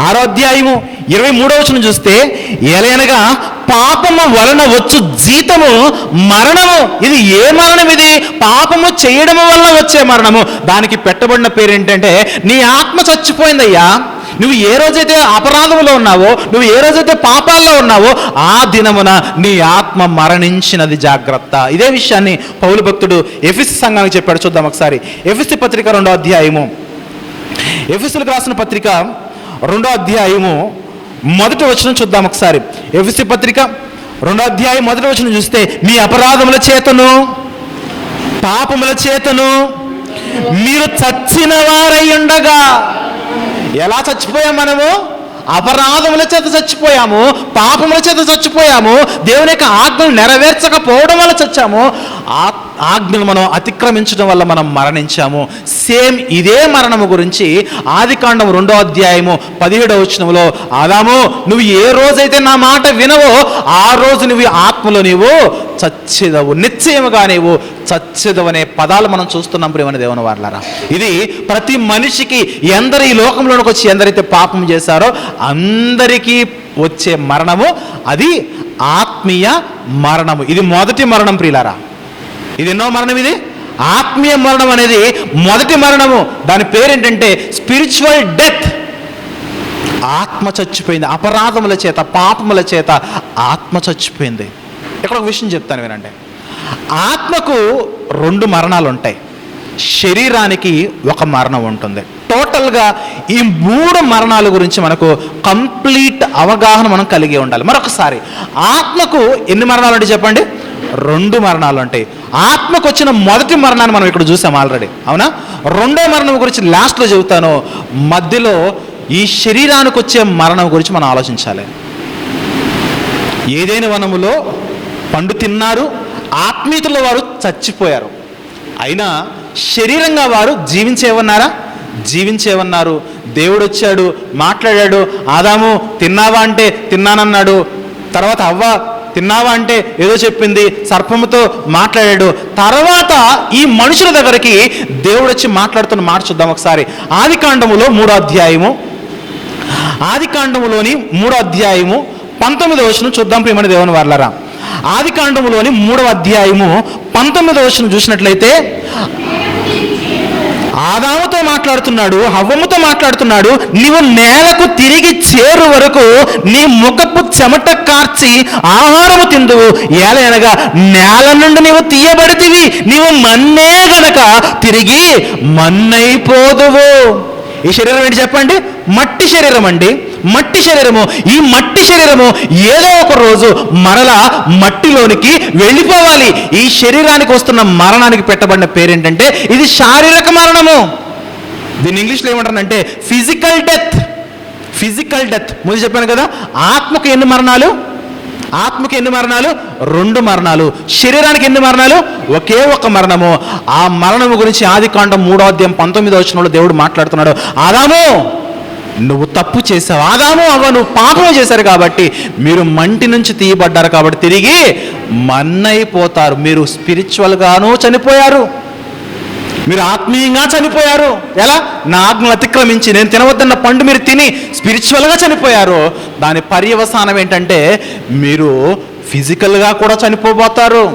6:23 చూస్తే, ఎలయనగా పాపము వలన వచ్చు జీతము మరణము. ఇది ఏ మరణం? ఇది పాపము చేయడము వల్ల వచ్చే మరణము. దానికి పెట్టబడిన పేరు ఏంటంటే నీ ఆత్మ చచ్చిపోయిందయ్యా. నువ్వు ఏ రోజైతే అపరాధంలో ఉన్నావో, నువ్వు ఏ రోజైతే పాపాల్లో ఉన్నావో ఆ దినమున నీ ఆత్మ మరణించినది. జాగ్రత్త. ఇదే విషయాన్ని పౌలు భక్తుడు ఎఫెసు సంఘానికి చెప్పాడు. చూద్దాం ఒకసారి. ఎఫెసు పత్రిక 2వ అధ్యాయము, ఎఫెసులకు రాసిన పత్రిక 2వ అధ్యాయము 1వ వచనం చూద్దాం ఒకసారి. ఎఫెసు పత్రిక 2వ అధ్యాయం 1వ వచనం చూస్తే, మీ అపరాధముల చేతను, పాపముల చేతను, మీరు చచ్చిన వారై ఉండగా. ఎలా చచ్చిపోయాం మనము? అపరాధముల చేత చచ్చిపోయాము, పాపముల చేత చచ్చిపోయాము, దేవుని యొక్క ఆజ్ఞలు నెరవేర్చకపోవడం వల్ల చచ్చాము, ఆజ్ఞలు మనం అతిక్రమించడం వల్ల మనం మరణించాము. సేమ్ ఇదే మరణము గురించి ఆదికాండం 2వ అధ్యాయము 17వ వచనంలో, ఆదాము నువ్వు ఏ రోజైతే నా మాట వినవో ఆ రోజు నువ్వు ఆత్మలో నీవు చచ్చెదవు, నిశ్చయముగా నీవు చచ్చెదవు అనే పదాలు మనం చూస్తున్నాం ప్రియమైన దేవుని వారలారా. ఇది ప్రతి మనిషికి, ఎందరు ఈ లోకంలోనికి వచ్చి ఎందరైతే పాపం చేశారో అందరికీ వచ్చే మరణము, అది ఆత్మీయ మరణము. ఇది మొదటి మరణం ప్రియులారా. ఇది ఎన్నో మరణం? ఇది ఆత్మీయ మరణం అనేది మొదటి మరణము. దాని పేరేంటంటే స్పిరిచువల్ డెత్. ఆత్మ చచ్చిపోయింది, అపరాధముల చేత, పాపముల చేత ఆత్మ చచ్చిపోయింది. ఇక్కడ ఒక విషయం చెప్తాను వినండి. ఆత్మకు 2 మరణాలు ఉంటాయి, శరీరానికి 1 మరణం ఉంటుంది. టోటల్గా ఈ 3 మరణాల గురించి మనకు కంప్లీట్ అవగాహన మనం కలిగి ఉండాలి. మరొకసారి, ఆత్మకు ఎన్ని మరణాలు ఉంటాయి చెప్పండి? 2 మరణాలు ఉంటాయి. ఆత్మకు వచ్చిన మొదటి మరణాన్ని మనం ఇక్కడ చూసాం ఆల్రెడీ, అవునా? 2వ మరణం గురించి లాస్ట్లో చెబుతాను. మధ్యలో ఈ శరీరానికి వచ్చే మరణం గురించి మనం ఆలోచించాలి. ఏదైనా వనములో పండు తిన్నారు, ఆత్మీయతలో వారు చచ్చిపోయారు, అయినా శరీరంగా వారు జీవించేవన్నారా? జీవించేవన్నారు. దేవుడు వచ్చాడు, మాట్లాడాడు. ఆదాము తిన్నావా అంటే తిన్నానన్నాడు. తర్వాత అవ్వ తిన్నావా అంటే ఏదో చెప్పింది, సర్పముతో మాట్లాడాడు. తర్వాత ఈ మనుషుల దగ్గరికి దేవుడు వచ్చి మాట్లాడుతున్న మాట చూద్దాం ఒకసారి. ఆదికాండములో 3వ అధ్యాయము, ఆదికాండములోని 3వ అధ్యాయము 19వ వచనం చూద్దాం ప్రియమైన దేవుని వారలారా. ఆదికాండములోని 3వ అధ్యాయము 19వ వచనం చూసినట్లయితే, ఆదాముతో మాట్లాడుతున్నాడు, హవ్వముతో మాట్లాడుతున్నాడు. నీవు నేలకు తిరిగి చేరు వరకు నీ ముఖపు చెమట కార్చి ఆహారము తిందువు. ఏలనగా నేల నుండి నీవు తీయబడితివి, నీవు మన్నే గనక తిరిగి మన్నైపోదువు. ఈ శరీరం ఏంటి చెప్పండి? మట్టి శరీరం అండి, మట్టి శరీరము. ఈ మట్టి శరీరము ఏదో ఒక రోజు మరలా మట్టిలోనికి వెళ్ళిపోవాలి. ఈ శరీరానికి వస్తున్న మరణానికి పెట్టబడిన పేరేంటంటే ఇది శారీరక మరణము. దీన్ని ఇంగ్లీష్లో ఏమంటారంటే ఫిజికల్ డెత్. Physical death. ముందు చెప్పాను కదా, ఆత్మకు ఎన్ని మరణాలు? ఆత్మకి ఎన్ని మరణాలు? 2 మరణాలు. శరీరానికి ఎన్ని మరణాలు? ఒకే ఒక మరణము. ఆ మరణము గురించి ఆదికాండం 3వ అధ్యాయం 19వ వచనంలో దేవుడు మాట్లాడుతున్నాడు. ఆదాము నువ్వు తప్పు చేసావు, ఆదాము అవ్వ నువ్వు పాపం చేశారు కాబట్టి మీరు మంటి నుంచి తీయబడ్డారు కాబట్టి తిరిగి మన్నైపోతారు. మీరు స్పిరిచువల్గాను చనిపోయారు, మీరు ఆత్మీయంగా చనిపోయారు. ఎలా? నా ఆజ్ఞలు అతిక్రమించి నేను తినవద్దన్న పండు మీరు తిని స్పిరిచువల్గా చనిపోయారు. దాని పర్యవసానం ఏంటంటే మీరు ఫిజికల్గా కూడా చనిపోబోతారు.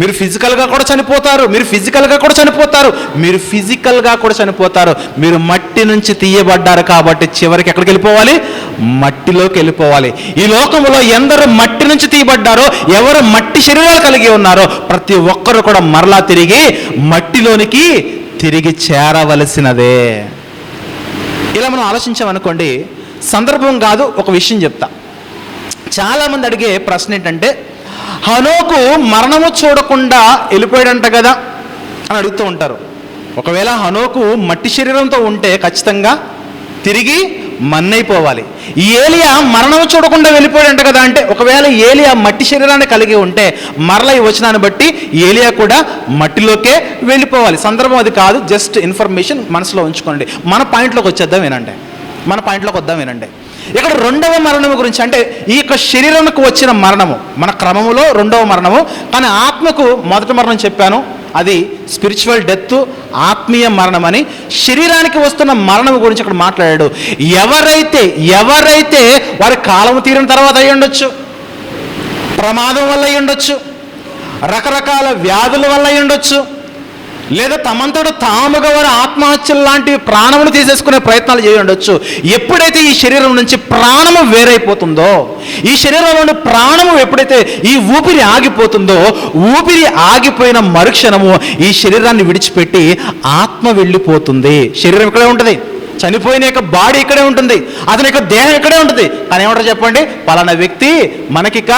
మీరు ఫిజికల్గా కూడా చనిపోతారు. మీరు ఫిజికల్గా కూడా చనిపోతారు. మీరు ఫిజికల్గా కూడా చనిపోతారు. మీరు మట్టి నుంచి తీయబడ్డారు కాబట్టి చివరికి ఎక్కడికి వెళ్ళిపోవాలి? మట్టిలోకి వెళ్ళిపోవాలి. ఈ లోకంలో ఎందరు మట్టి నుంచి తీయబడ్డారో, ఎవరు మట్టి శరీరాలు కలిగి ఉన్నారో ప్రతి ఒక్కరు కూడా మరలా తిరిగి మట్టిలోనికి తిరిగి చేరవలసినదే. ఇలా మనం ఆలోచించామనుకోండి, సందర్భం కాదు, ఒక విషయం చెప్తా. చాలామంది అడిగే ప్రశ్న ఏంటంటే, హనోకు మరణము చూడకుండా వెళ్ళిపోయాడంట కదా అని అడుగుతూ ఉంటారు. ఒకవేళ హనోకు మట్టి శరీరంతో ఉంటే ఖచ్చితంగా తిరిగి మన్నైపోవాలి. ఏలియా మరణము చూడకుండా వెళ్ళిపోయాడంట కదా అంటే, ఒకవేళ ఏలియా మట్టి శరీరాన్ని కలిగి ఉంటే మరలా ఈ వచనాన్ని బట్టి ఏలియా కూడా మట్టిలోకే వెళ్ళిపోవాలి. సందర్భం అది కాదు, జస్ట్ ఇన్ఫర్మేషన్ మనసులో ఉంచుకోండి. మన పాయింట్లోకి వచ్చేద్దాం వినండి. మన పాయింట్లోకి వద్దాం వినండి. ఇక్కడ 2వ మరణము గురించి, అంటే ఈ యొక్క శరీరంకు వచ్చిన మరణము మన క్రమములో 2వ మరణము. కానీ ఆత్మకు మొదటి మరణం చెప్పాను, అది స్పిరిచువల్ డెత్, ఆత్మీయ మరణం అని. శరీరానికి వస్తున్న మరణం గురించి అక్కడ మాట్లాడాడు. ఎవరైతే వారి కాలము తీరిన తర్వాత అయ్యి ఉండొచ్చు, ప్రమాదం వల్ల అయ్యి ఉండొచ్చు, రకరకాల వ్యాధుల వల్ల అయ్యి ఉండొచ్చు, లేదా తమంతట తాముగా వారి ఆత్మహత్యలు లాంటి ప్రాణములు తీసేసుకునే ప్రయత్నాలు చేయి ఉండొచ్చు. ఎప్పుడైతే ఈ శరీరం నుంచి ప్రాణము వేరైపోతుందో, ఈ శరీరంలోని ప్రాణము ఎప్పుడైతే ఈ ఊపిరి ఆగిపోతుందో, ఊపిరి ఆగిపోయిన మరుక్షణము ఈ శరీరాన్ని విడిచిపెట్టి ఆత్మ వెళ్ళిపోతుంది. శరీరం ఇక్కడే ఉంటుంది, చనిపోయిన యొక్క బాడీ ఇక్కడే ఉంటుంది, అతని యొక్క దేహం ఇక్కడే ఉంటుంది. కానీ ఏమంటారు చెప్పండి, పలానా వ్యక్తి మనకిక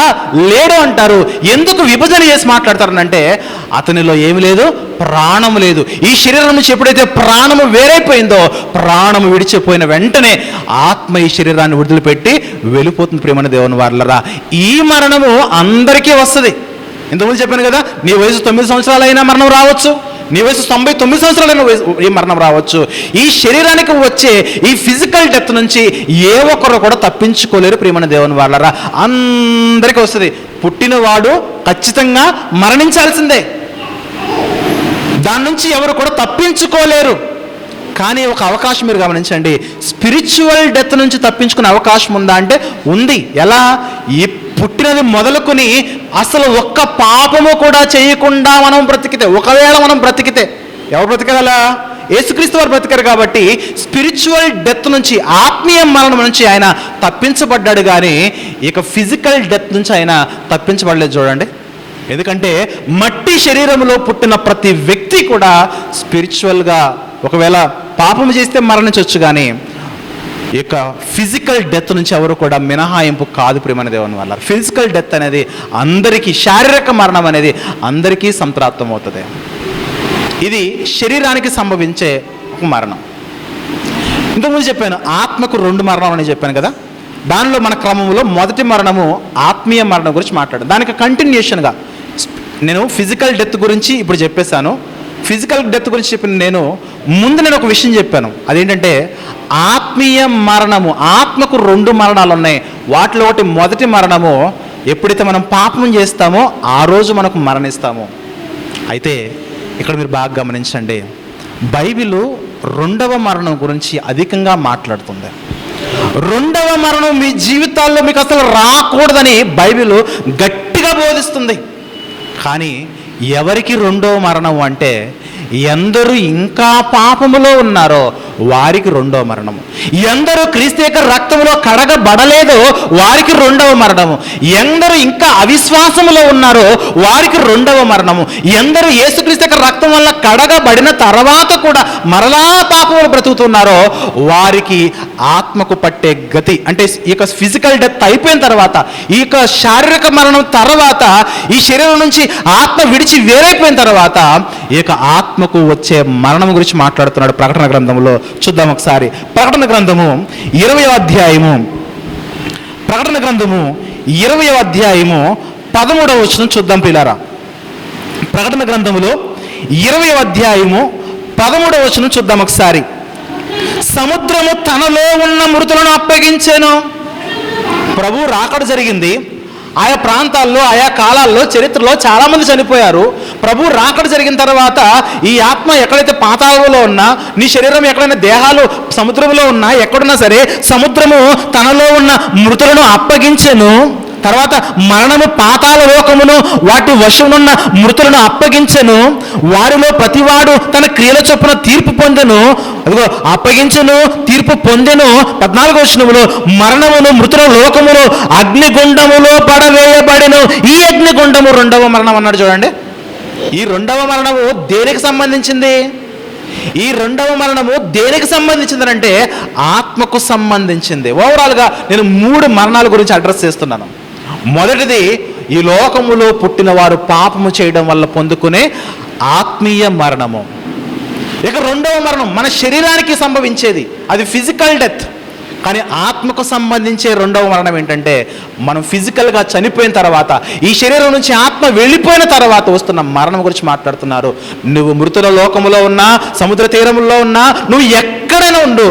లేడు అంటారు. ఎందుకు విభజన చేసి మాట్లాడతారనంటే అతనిలో ఏమి లేదు, ప్రాణం లేదు. ఈ శరీరం నుంచి ఎప్పుడైతే ప్రాణము వేరైపోయిందో, ప్రాణము విడిచిపోయిన వెంటనే ఆత్మ ఈ శరీరాన్ని వదిలిపెట్టి వెళ్ళిపోతుంది. ప్రియమైన దేవుని వారలారా, ఈ మరణము అందరికీ వస్తుంది. ఇంతకుముందు చెప్పాను కదా, నీ వయసు 9 సంవత్సరాలైనా మరణం రావచ్చు, నీ వయసు 99 సంవత్సరాలైనా ఈ మరణం రావచ్చు. ఈ శరీరానికి వచ్చే ఈ ఫిజికల్ డెత్ నుంచి ఏ ఒక్కరు కూడా తప్పించుకోలేరు. ప్రియమైన దేవుని వాళ్ళరా, అందరికీ వస్తుంది. పుట్టినవాడు ఖచ్చితంగా మరణించాల్సిందే, దాని నుంచి ఎవరు కూడా తప్పించుకోలేరు. కానీ ఒక అవకాశం మీరు గమనించండి, స్పిరిచువల్ డెత్ నుంచి తప్పించుకునే అవకాశం ఉందా అంటే ఉంది. ఎలా? ఈ పుట్టినది మొదలుకొని అసలు ఒక్క పాపము కూడా చేయకుండా మనం బ్రతికితే, ఒకవేళ మనం బ్రతికితే, ఎవరు బ్రతికగల? యేసుక్రీస్తు వారు బ్రతికారు. కాబట్టి స్పిరిచువల్ డెత్ నుంచి, ఆత్మీయ మరణం నుంచి ఆయన తప్పించబడ్డాడు, కానీ ఇక ఫిజికల్ డెత్ నుంచి ఆయన తప్పించబడలేదు. చూడండి, ఎందుకంటే మట్టి శరీరంలో పుట్టిన ప్రతి వ్యక్తి కూడా స్పిరిచువల్గా ఒకవేళ పాపం చేస్తే మరణించవచ్చు, కానీ ఇక ఫిజికల్ డెత్ నుంచి ఎవరు కూడా మినహాయింపు కాదు. ప్రియమైన దేవుని వల్ల ఫిజికల్ డెత్ అనేది అందరికీ, శారీరక మరణం అనేది అందరికీ సంప్రాప్తం అవుతుంది. ఇది శరీరానికి సంభవించే ఒక మరణం. ఇంతకుముందు చెప్పాను ఆత్మకు 2 మరణం అని చెప్పాను కదా. దానిలో మన క్రమంలో మొదటి మరణము ఆత్మీయ మరణం గురించి మాట్లాడాను. దానికి కంటిన్యూషన్గా నేను ఫిజికల్ డెత్ గురించి ఇప్పుడు చెప్పేశాను. ఫిజికల్ డెత్ గురించి చెప్పిన నేను ఒక విషయం చెప్పాను. అదేంటంటే ఆత్మీయ మరణము, ఆత్మకు 2 మరణాలు ఉన్నాయి. వాటిలో ఒకటి మొదటి మరణము, ఎప్పుడైతే మనం పాపం చేస్తామో ఆ రోజు మనకు మరణిస్తాము. అయితే ఇక్కడ మీరు బాగా గమనించండి, బైబిల్ 2వ మరణం గురించి అధికంగా మాట్లాడుతుంది. 2వ మరణం మీ జీవితాల్లో మీకు అసలు రాకూడదని బైబిల్ గట్టిగా బోధిస్తుంది. కానీ ఎవరికి 2వ మరణం అంటే, ఎందరూ ఇంకా పాపములో ఉన్నారో వారికి 2వ మరణము. ఎందరూ క్రీస్తు యొక్క రక్తంలో కడగబడలేదో వారికి 2వ మరణము. ఎందరూ ఇంకా అవిశ్వాసములో ఉన్నారో వారికి 2వ మరణము. ఎందరూ యేసుక్రీస్తు యొక్క రక్తం వల్ల కడగబడిన తర్వాత కూడా మరలా పాపములు బ్రతుకుతున్నారో వారికి ఆత్మకు పట్టే గతి, అంటే ఈ యొక్క ఫిజికల్ డెత్ అయిపోయిన తర్వాత, ఈ యొక్క శారీరక మరణం తర్వాత, ఈ శరీరం నుంచి ఆత్మ విడిచి వేరైపోయిన తర్వాత ఈ యొక్క ఆత్మకు వచ్చే మరణం గురించి మాట్లాడుతున్నాడు ప్రకటన గ్రంథంలో. చూద్దాం ఒకసారి. ప్రకటన గ్రంథము 20వ అధ్యాయము, ప్రకటన గ్రంథము 20వ అధ్యాయము 13వ వచనం చూద్దాం ప్రియులారా. ప్రకటన గ్రంథములో 20వ అధ్యాయము 13వ వచనం చూద్దాం ఒకసారి. సముద్రము తనలో ఉన్న మృతులను అప్పగించెను. ప్రభు రాకడ జరిగింది. ఆయా ప్రాంతాల్లో, ఆయా కాలాల్లో, చరిత్రలో చాలామంది చనిపోయారు. ప్రభు రాకడ జరిగిన తర్వాత ఈ ఆత్మ ఎక్కడైతే పాతాళంలో ఉన్నా, నీ శరీరం ఎక్కడైనా దేహాలు సముద్రంలో ఉన్నా, ఎక్కడున్నా సరే సముద్రము తనలో ఉన్న మృతులను అప్పగించెను. తర్వాత మరణము, పాతాళ లోకమును, వాటి వశమునున్న మృతులను అప్పగించెను. వారిలో ప్రతివాడు తన క్రియల చొప్పున తీర్పు పొందెను. అదిగో అప్పగించెను, తీర్పు పొందెను. 14వ వచనములో మరణమును, మృతుల లోకమును అగ్నిగుండములో పడవేయబడెను. ఈ అగ్నిగుండము 2వ మరణం అన్నాడు. చూడండి, ఈ 2వ మరణము దేనికి సంబంధించింది? ఈ 2వ మరణము దేనికి సంబంధించింది అంటే ఆత్మకు సంబంధించింది. ఓవరాల్గా నేను 3 మరణాల గురించి అడ్రస్ చేస్తున్నాను. మొదటిది, ఈ లోకములో పుట్టిన వారు పాపము చేయడం వల్ల పొందుకునే ఆత్మీయ మరణము. ఇక 2వ మరణం మన శరీరానికి సంభవించేది, అది ఫిజికల్ డెత్. కానీ ఆత్మకు సంబంధించే 2వ మరణం ఏంటంటే, మనం ఫిజికల్గా చనిపోయిన తర్వాత, ఈ శరీరం నుంచి ఆత్మ వెళ్ళిపోయిన తర్వాత వస్తున్న మరణం గురించి మాట్లాడుతున్నారు. నువ్వు మృతుల లోకములో ఉన్నా, సముద్ర తీరములో ఉన్నా, నువ్వు ఎక్కడైనా ఉండు,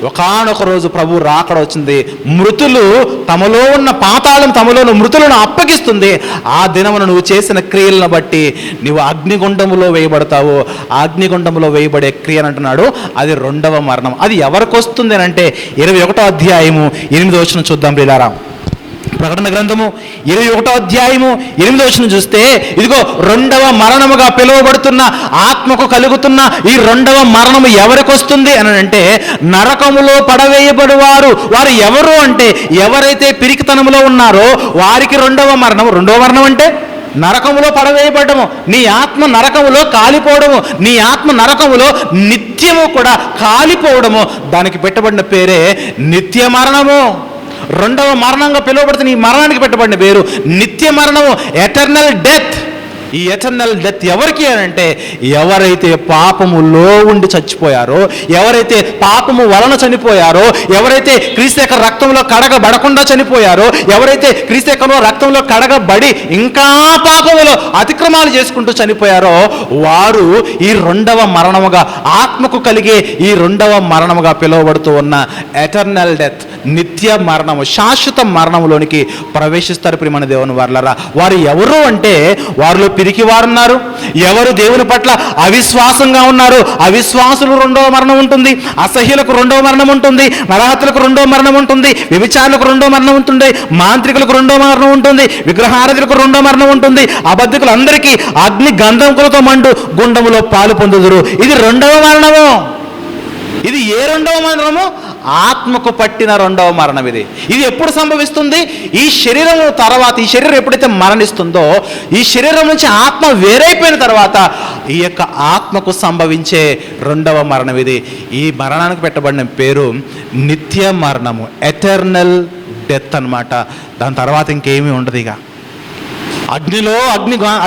ఒకానొక రోజు ప్రభు రాకడ వచ్చింది. మృతులు తమలో ఉన్న పాతాళం తమలో ఉన్న మృతులను అప్పగిస్తుంది. ఆ దినమున నువ్వు చేసిన క్రియలను బట్టి నువ్వు అగ్నిగుండములో వేయబడతావు. అగ్నిగుండములో వేయబడే క్రియ అంటున్నాడు, అది 2వ మరణం. అది ఎవరికి వస్తుంది అంటే 21వ అధ్యాయము 8వ వచనం చూద్దాం ప్రియులారా. ప్రకటన గ్రంథము 21వ అధ్యాయము 8వ వచనం చూస్తే, ఇదిగో 2వ మరణముగా పిలువబడుతున్న ఆత్మకు కలుగుతున్న ఈ 2వ మరణము ఎవరికి వస్తుంది అని అంటే, నరకములో పడవేయబడి వారు ఎవరు అంటే, ఎవరైతే పిరికితనములో ఉన్నారో వారికి 2వ మరణం. 2వ మరణం అంటే నరకములో పడవేయబడము, నీ ఆత్మ నరకములో కాలిపోవడము, నీ ఆత్మ నరకములో నిత్యము కూడా కాలిపోవడము, దానికి పెట్టబడిన పేరే నిత్య మరణము. రెండవ మరణంగా పిలువబడుతున్న ఈ మరణానికి పెట్టబడిన పేరు నిత్య మరణము, ఎటర్నల్ డెత్. ఈ ఎటర్నల్ డెత్ ఎవరికి అంటే ఎవరైతే పాపములో ఉండి చచ్చిపోయారో, ఎవరైతే పాపము వలన చనిపోయారో, ఎవరైతే క్రీస్తు యొక్క రక్తంలో కడగబడకుండా చనిపోయారో, ఎవరైతే క్రీస్తు యొక్క రక్తంలో కడగబడి ఇంకా పాపములో అతిక్రమాలు చేసుకుంటూ చనిపోయారో వారు ఈ రెండవ మరణముగా, ఆత్మకు కలిగే ఈ రెండవ మరణముగా పిలువబడుతూ ఉన్న ఎటర్నల్ డెత్, నిత్య మరణము, శాశ్వత మరణములోనికి ప్రవేశిస్తారు. ప్రియమైన దేవుని వారలారా, వారు ఎవరు అంటే వారిలో పిరికి వారు ఉన్నారు, ఎవరు దేవుని పట్ల అవిశ్వాసంగా ఉన్నారు, అవిశ్వాసులు రెండవ మరణం ఉంటుంది, అసహ్యులకు రెండవ మరణం ఉంటుంది, నరహత్తులకు రెండవ మరణం ఉంటుంది, వ్యభిచారులకు రెండవ మరణం ఉంటుంది, మాంత్రికులకు రెండవ మరణం ఉంటుంది, విగ్రహారాధకులకు రెండవ మరణం ఉంటుంది, అబద్ధికులందరికీ అగ్ని గంధములతో మండు గుండములో పాలు పొందుదురు. ఇది రెండవ మరణము. ఇది ఏ రెండవ మరణము? ఆత్మకు పట్టిన రెండవ మరణం. ఇది ఎప్పుడు సంభవిస్తుంది? ఈ శరీరం తర్వాత, ఈ శరీరం ఎప్పుడైతే మరణిస్తుందో, ఈ శరీరం నుంచి ఆత్మ వేరైపోయిన తర్వాత ఈ యొక్క ఆత్మకు సంభవించే రెండవ మరణం ఇది. ఈ మరణానికి పెట్టబడిన పేరు నిత్య మరణము, ఎటర్నల్ డెత్ అన్నమాట. దాని తర్వాత ఇంకేమీ ఉండదు. ఇక అగ్నిలో,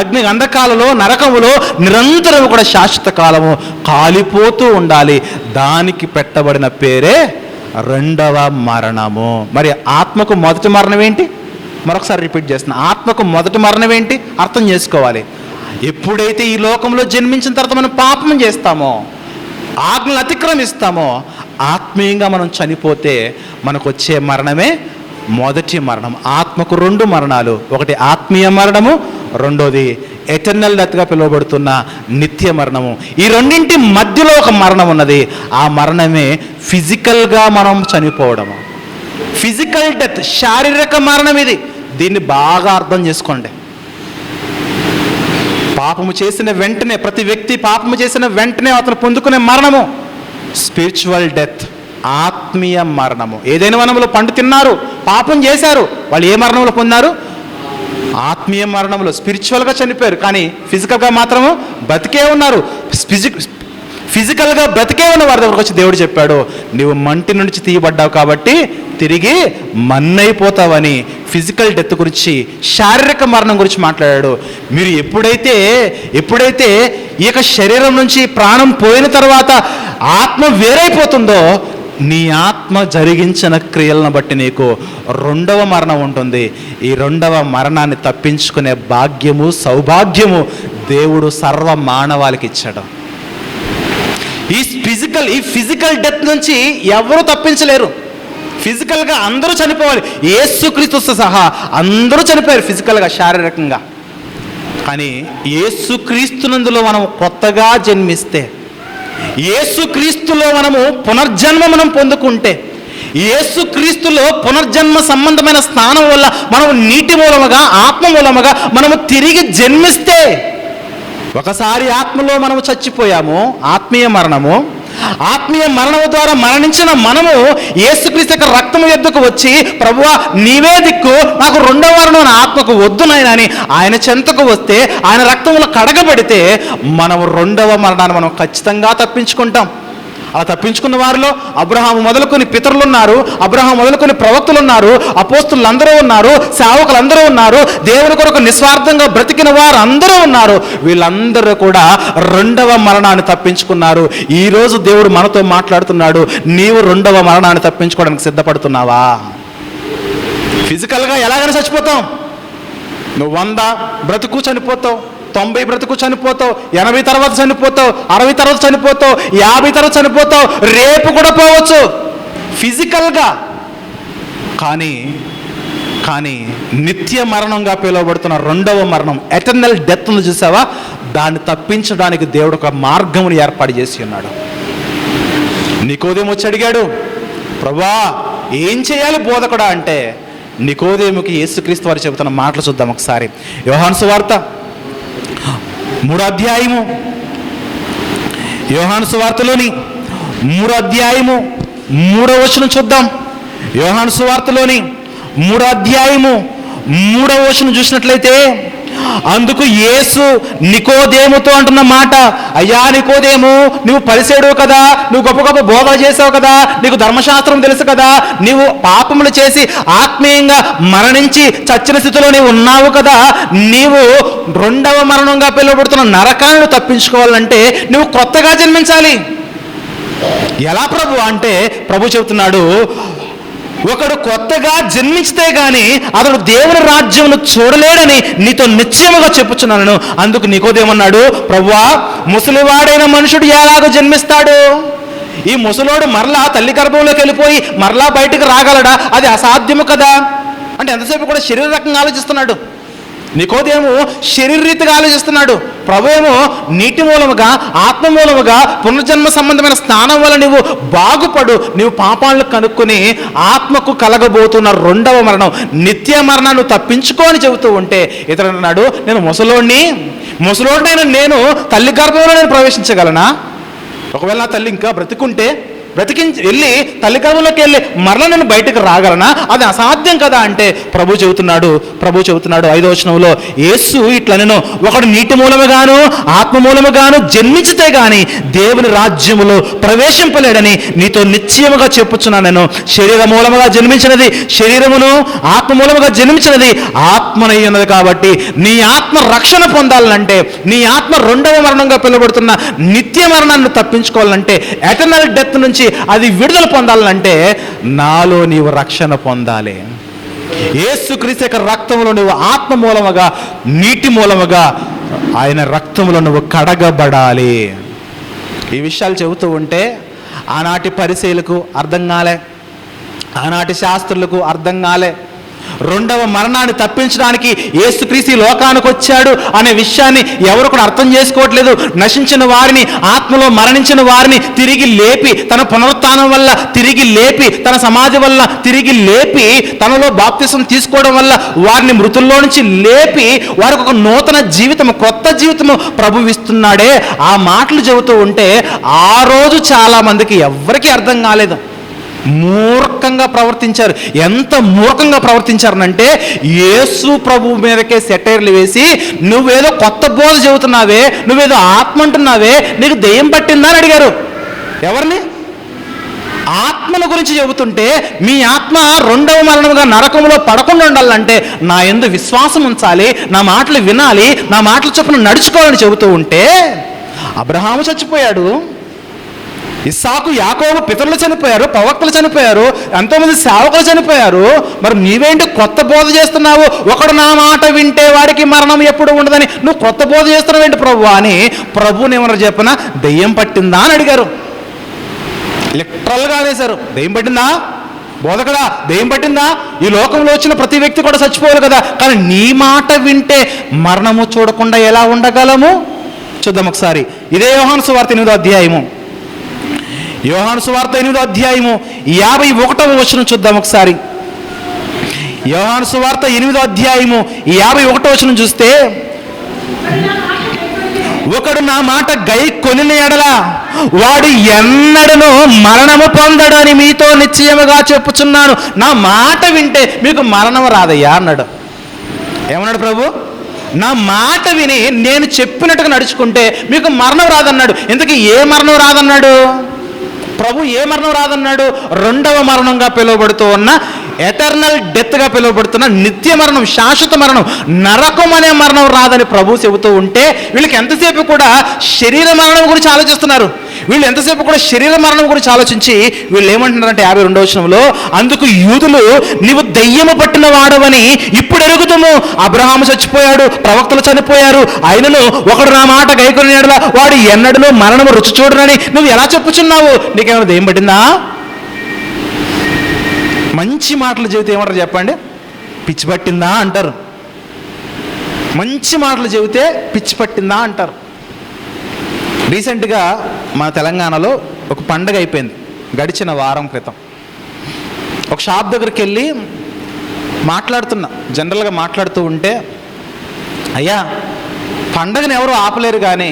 అగ్ని అంధకాలలో, నరకములో నిరంతరం కూడా శాశ్వత కాలము కాలిపోతూ ఉండాలి. దానికి పెట్టబడిన పేరే రెండవ మరణము. మరి ఆత్మకు మొదటి మరణం ఏంటి? మరొకసారి రిపీట్ చేస్తున్నా, ఆత్మకు మొదటి మరణం ఏంటి అర్థం చేసుకోవాలి. ఎప్పుడైతే ఈ లోకంలో జన్మించిన తర్వాత మనం పాపం చేస్తామో, ఆజ్ఞలు అతిక్రమిస్తామో, ఆత్మీయంగా మనం చనిపోతే మనకు వచ్చే మరణమే మొదటి మరణం. ఆత్మకు రెండు మరణాలు, ఒకటి ఆత్మీయ మరణము, రెండోది ఎటర్నల్ డెత్గా పిలువబడుతున్న నిత్య మరణము. ఈ రెండింటి మధ్యలో ఒక మరణం ఉన్నది. ఆ మరణమే ఫిజికల్గా మనం చనిపోవడము, ఫిజికల్ డెత్, శారీరక మరణం. దీన్ని బాగా అర్థం చేసుకోండి. పాపము చేసిన వెంటనే, ప్రతి వ్యక్తి పాపము చేసిన వెంటనే అతను పొందుకునే మరణము స్పిరిచువల్ డెత్, ఆత్మీయ మరణము. ఏదైనా వనంలో పండు తిన్నారు, పాపం చేశారు, వాళ్ళు ఏ మరణంలో పొందారు? ఆత్మీయ మరణంలో, స్పిరిచువల్గా చనిపోయారు, కానీ ఫిజికల్గా మాత్రము బతికే ఉన్నారు. ఫిజికల్గా బ్రతికే ఉన్న వారి దగ్గరకు వచ్చి దేవుడు చెప్పాడు, నువ్వు మంటి నుంచి తీయబడ్డావు కాబట్టి తిరిగి మన్నైపోతావని. ఫిజికల్ డెత్ గురించి, శారీరక మరణం గురించి మాట్లాడాడు. మీరు ఎప్పుడైతే ఈ యొక్క శరీరం నుంచి ప్రాణం పోయిన తర్వాత ఆత్మ వేరైపోతుందో, నీ ఆత్మ జరిగించిన క్రియలను బట్టి నీకు రెండవ మరణం ఉంటుంది. ఈ రెండవ మరణాన్ని తప్పించుకునే భాగ్యము, సౌభాగ్యము దేవుడు సర్వ మానవాళికి ఇచ్చాడు. ఈ ఫిజికల్ డెత్ నుంచి ఎవరు తప్పించలేరు. ఫిజికల్గా అందరూ చనిపోవాలి. యేసుక్రీస్తు సహా అందరూ చనిపోయారు ఫిజికల్గా, శారీరకంగా. కానీ యేసుక్రీస్తునందులో మనం కొత్తగా జన్మిస్తే, యేసుక్రీస్తులో మనము పునర్జన్మ పొందుకుంటే, యేసుక్రీస్తులో పునర్జన్మ సంబంధమైన స్నానం వల్ల మనము నీటి మూలముగా, ఆత్మ మూలముగా మనము తిరిగి జన్మిస్తే, ఒకసారి ఆత్మలో మనము చచ్చిపోయాము, ఆత్మీయ మరణము. ఆత్మీయ మరణము ద్వారా మరణించిన మనము యేసుక్రీస్తు యొక్క రక్తము యొద్దకు వచ్చి, ప్రభువా నీవే దిక్కు, నాకు రెండవ మరణం నా ఆత్మకు వద్దు నాయనా అని ఆయన చెంతకు వస్తే, ఆయన రక్తములో కడగబడితే మనము రెండవ మరణాన్ని మనం ఖచ్చితంగా తప్పించుకుంటాం. అలా తప్పించుకున్న వారిలో అబ్రహాము మొదలుకొని పితరులు ఉన్నారు, అబ్రహాము మొదలుకొని ప్రవక్తలు ఉన్నారు, అపోస్తులు అందరూ ఉన్నారు, సేవకులు అందరూ ఉన్నారు, దేవుని కొరకు నిస్వార్థంగా బ్రతికిన వారు అందరూ ఉన్నారు. వీళ్ళందరూ కూడా రెండవ మరణాన్ని తప్పించుకున్నారు. ఈరోజు దేవుడు మనతో మాట్లాడుతున్నాడు, నీవు రెండవ మరణాన్ని తప్పించుకోవడానికి సిద్ధపడుతున్నావా? ఫిజికల్గా ఎలాగైనా చచ్చిపోతాం. నువ్వు 100 బ్రతుకు చనిపోతావు, 90 బ్రతుకు చనిపోతావు, 80 తర్వాత చనిపోతావు, 60 తర్వాత చనిపోతావు, 50 తర్వాత చనిపోతావు, రేపు కూడా పోవచ్చు ఫిజికల్గా. కానీ నిత్య మరణంగా పిలువబడుతున్న రెండవ మరణం, ఎటర్నల్ డెత్ ఉంది చూసావా, దాన్ని తప్పించడానికి దేవుడు ఒక మార్గమును ఏర్పాటు చేసి ఉన్నాడు. నికోదేము వచ్చి అడిగాడు, ప్రభువా ఏం చేయాలి బోధకుడా అంటే, నికోదేముకి యేసుక్రీస్తు వారు చెబుతున్న మాటలు చూద్దాం ఒకసారి. యోహాను సువార్త 3వ అధ్యాయము, యోహాను సువార్తలోని 3వ అధ్యాయము 3వ వచనం చూద్దాం. యోహాను సువార్తలోని 3వ అధ్యాయము 3వ వచనం చూసినట్లయితే, అందుకు యేసు నికోదేముతో అంటున్న మాట, అయ్యా నికోదేము, నువ్వు పరిసేడు కదా, నువ్వు గొప్ప గొప్ప బోధ చేసావు కదా, నీకు ధర్మశాస్త్రం తెలుసు కదా, నీవు పాపములు చేసి ఆత్మీయంగా మరణించి చచ్చిన స్థితిలో నీవు ఉన్నావు కదా, నీవు రెండవ మరణంగా పిలువబడుతున్న నరకాలను తప్పించుకోవాలంటే నువ్వు కొత్తగా జన్మించాలి. ఎలా ప్రభు అంటే, ప్రభు చెబుతున్నాడు, ఒకడు కొత్తగా జన్మించితే గాని అతడు దేవుని రాజ్యమును చూడలేడని నీతో నిశ్చయముగా చెప్పుచున్నాను. అందుకు నికోదేమన్నాడు, ప్రభువా, ముసలివాడైన మనుషుడు ఎలాగో జన్మిస్తాడు? ఈ ముసలోడు మరలా తల్లి గర్భంలోకి వెళ్ళిపోయి మరలా బయటికి రాగలడా? అది అసాధ్యము కదా. అంటే ఎంతసేపు కూడా శరీర రకంగా ఆలోచిస్తున్నాడు. నికోదేము శరీరరీతిగా ఆలోచిస్తున్నాడు. ప్రభు ఏమో నీటి మూలముగా, ఆత్మ మూలముగా, పునర్జన్మ సంబంధమైన స్నానం వల్ల నీవు బాగుపడు, నీవు పాపాలను కనుక్కొని ఆత్మకు కలగబోతున్న రెండవ మరణం, నిత్య మరణాన్ని తప్పించుకో అని చెబుతూ ఉంటే ఇతడు అన్నాడు, నేను ముసలోడినైనా నేను తల్లి గర్భంలో నేను ప్రవేశించగలనా? ఒకవేళ నా తల్లి ఇంకా బ్రతికుంటే వెళ్ళి తల్లి గర్భంలోకి వెళ్ళి మరలా నేను బయటకు రాగలనా? అది అసాధ్యం కదా. అంటే ప్రభు చెబుతున్నాడు 5వ వచనంలో, యేసు ఇట్లా, నేను ఒకడు నీటి మూలముగాను ఆత్మ మూలముగాను జన్మించితే గాని దేవుని రాజ్యములో ప్రవేశింపలేడని నీతో నిశ్చయముగా చెప్పుచున్నాను. నేను శరీర మూలముగా జన్మించినది శరీరమును, ఆత్మ మూలముగా జన్మించినది ఆత్మనై ఉన్నది. కాబట్టి నీ ఆత్మ రక్షణ పొందాలంటే, నీ ఆత్మ రెండవ మరణంగా పిలువబడుతున్న నిత్య మరణాన్ని తప్పించుకోవాలంటే, ఎటర్నల్ డెత్ నుంచి అది విడుదల పొందాలంటే నాలో నీవు రక్షణ పొందాలి. యేసుక్రీస్తు యొక్క రక్తములో నువ్వు ఆత్మ మూలముగా, నీటి మూలముగా ఆయన రక్తములో నువ్వు కడగబడాలి. ఈ విషయాలు చెబుతూ ఉంటే ఆనాటి పరిసయ్యులకు అర్థం కాలే, ఆనాటి శాస్త్రులకు అర్థం కాలే. రెండవ మరణాన్ని తప్పించడానికి యేసుక్రీస్తు లోకానికి వచ్చాడు అనే విషయాన్ని ఎవరు కూడా అర్థం చేసుకోవట్లేదు. నశించిన వారిని, ఆత్మలో మరణించిన వారిని తిరిగి లేపి, తన పునరుత్థానం వల్ల తిరిగి లేపి, తన సమాధి వల్ల తిరిగి లేపి, తనలో బాప్తిసం తీసుకోవడం వల్ల వారిని మృతుల్లో నుంచి లేపి వారికి ఒక నూతన జీవితం, కొత్త జీవితము ప్రభు ఇస్తున్నాడే. ఆ మాటలు చెబుతూ ఉంటే ఆ రోజు చాలా మందికి ఎవ్వరికీ అర్థం కాలేదు. మూర్ఖంగా ప్రవర్తించారు. ఎంత మూర్ఖంగా ప్రవర్తించారనంటే, యేసు ప్రభు మీదకే సెటైర్లు వేసి, నువ్వేదో కొత్త బోధ చెబుతున్నావే, నువ్వేదో ఆత్మ అంటున్నావే, నీకు దెయ్యం పట్టిందా అని అడిగారు. ఎవరిని? ఆత్మల గురించి చెబుతుంటే, మీ ఆత్మ రెండవ మరణముగా నరకములో పడకుండా ఉండాలంటే నా యందు విశ్వాసం ఉంచాలి, నా మాటలు వినాలి, నా మాటలు చొప్పున నడుచుకోవాలని చెబుతూ ఉంటే, అబ్రహాము చచ్చిపోయాడు, ఇస్సాకు యాకోబు పితరులు చనిపోయారు, ప్రవక్తలు చనిపోయారు, ఎంతోమంది సేవకులు చనిపోయారు. మరి నీవేంటి కొత్త బోధ చేస్తున్నావు? ఒకడు నా మాట వింటే వాడికి మరణం ఎప్పుడు ఉండదని నువ్వు కొత్త బోధ చేస్తున్నావు ఏంటి ప్రభు అని ప్రభుని ఏమన్నారు చెప్పినా, దెయ్యం పట్టిందా అని అడిగారు. లిటరల్గా అనేశారు, దెయ్యం పట్టిందా? బోధకుడా, దెయ్యం పట్టిందా? ఈ లోకంలో వచ్చిన ప్రతి వ్యక్తి కూడా చచ్చిపోవాలి కదా, కానీ నీ మాట వింటే మరణము చూడకుండా ఎలా ఉండగలము? చూద్దాం ఒకసారి. ఇదే యోహాను సువార్త 8వ అధ్యాయము, యోహాను సువార్త 8వ అధ్యాయము 51వ వచనం చూద్దాం ఒకసారి. యోహాను సువార్త 8వ అధ్యాయము 51వ వచనం చూస్తే, ఒకడు నా మాట గై కొనిన ఎడల వాడు ఎన్నడను మరణము పొందడని మీతో నిశ్చయముగా చెప్పుచున్నాను. నా మాట వింటే మీకు మరణం రాదయ్యా అన్నాడు. ఏమన్నాడు ప్రభు? నా మాట విని నేను చెప్పినట్టుగా నడుచుకుంటే మీకు మరణం రాదన్నాడు. ఇంతకీ ఏ మరణం రాదన్నాడు ప్రభు? ఏ మరణం రాదన్నాడు? రెండవ మరణంగా పిలువబడుతూ ఉన్న, ఎటర్నల్ డెత్గా పిలువబడుతున్న నిత్య మరణం, శాశ్వత మరణం, నరకం అనే మరణం రాదని ప్రభు చెబుతూ ఉంటే, వీళ్ళకి ఎంతసేపు కూడా శరీర మరణం గురించి ఆలోచిస్తున్నారు. వీళ్ళు ఎంతసేపు కూడా శరీర మరణం గురించి ఆలోచించి వీళ్ళు ఏమంటున్నారంటే 52వ వచనంలో, అందుకు యూదులు నీవు దెయ్యము పట్టిన వాడవని ఇప్పుడు ఎరుగుతాము. అబ్రహాము చచ్చిపోయాడు, ప్రవక్తలు చనిపోయారు, ఆయనను ఒకడు నా మాట గైకొని ఎడల వాడు ఎన్నడూ మరణము రుచి చూడనని నువ్వు ఎలా చెప్పుచున్నావు? నీకేమైనా దెయ్యం పట్టిందా? మంచి మాటలు చెబితే ఏమంటారు చెప్పండి? పిచ్చి పట్టిందా అంటారు. మంచి మాటలు చెబితే పిచ్చి పట్టిందా అంటారు. రీసెంట్గా మన తెలంగాణలో ఒక పండగ అయిపోయింది, గడిచిన వారం క్రితం. ఒక షాప్ దగ్గరికి వెళ్ళి జనరల్గా మాట్లాడుతూ ఉంటే, అయ్యా పండగని ఎవరు ఆపలేరు కానీ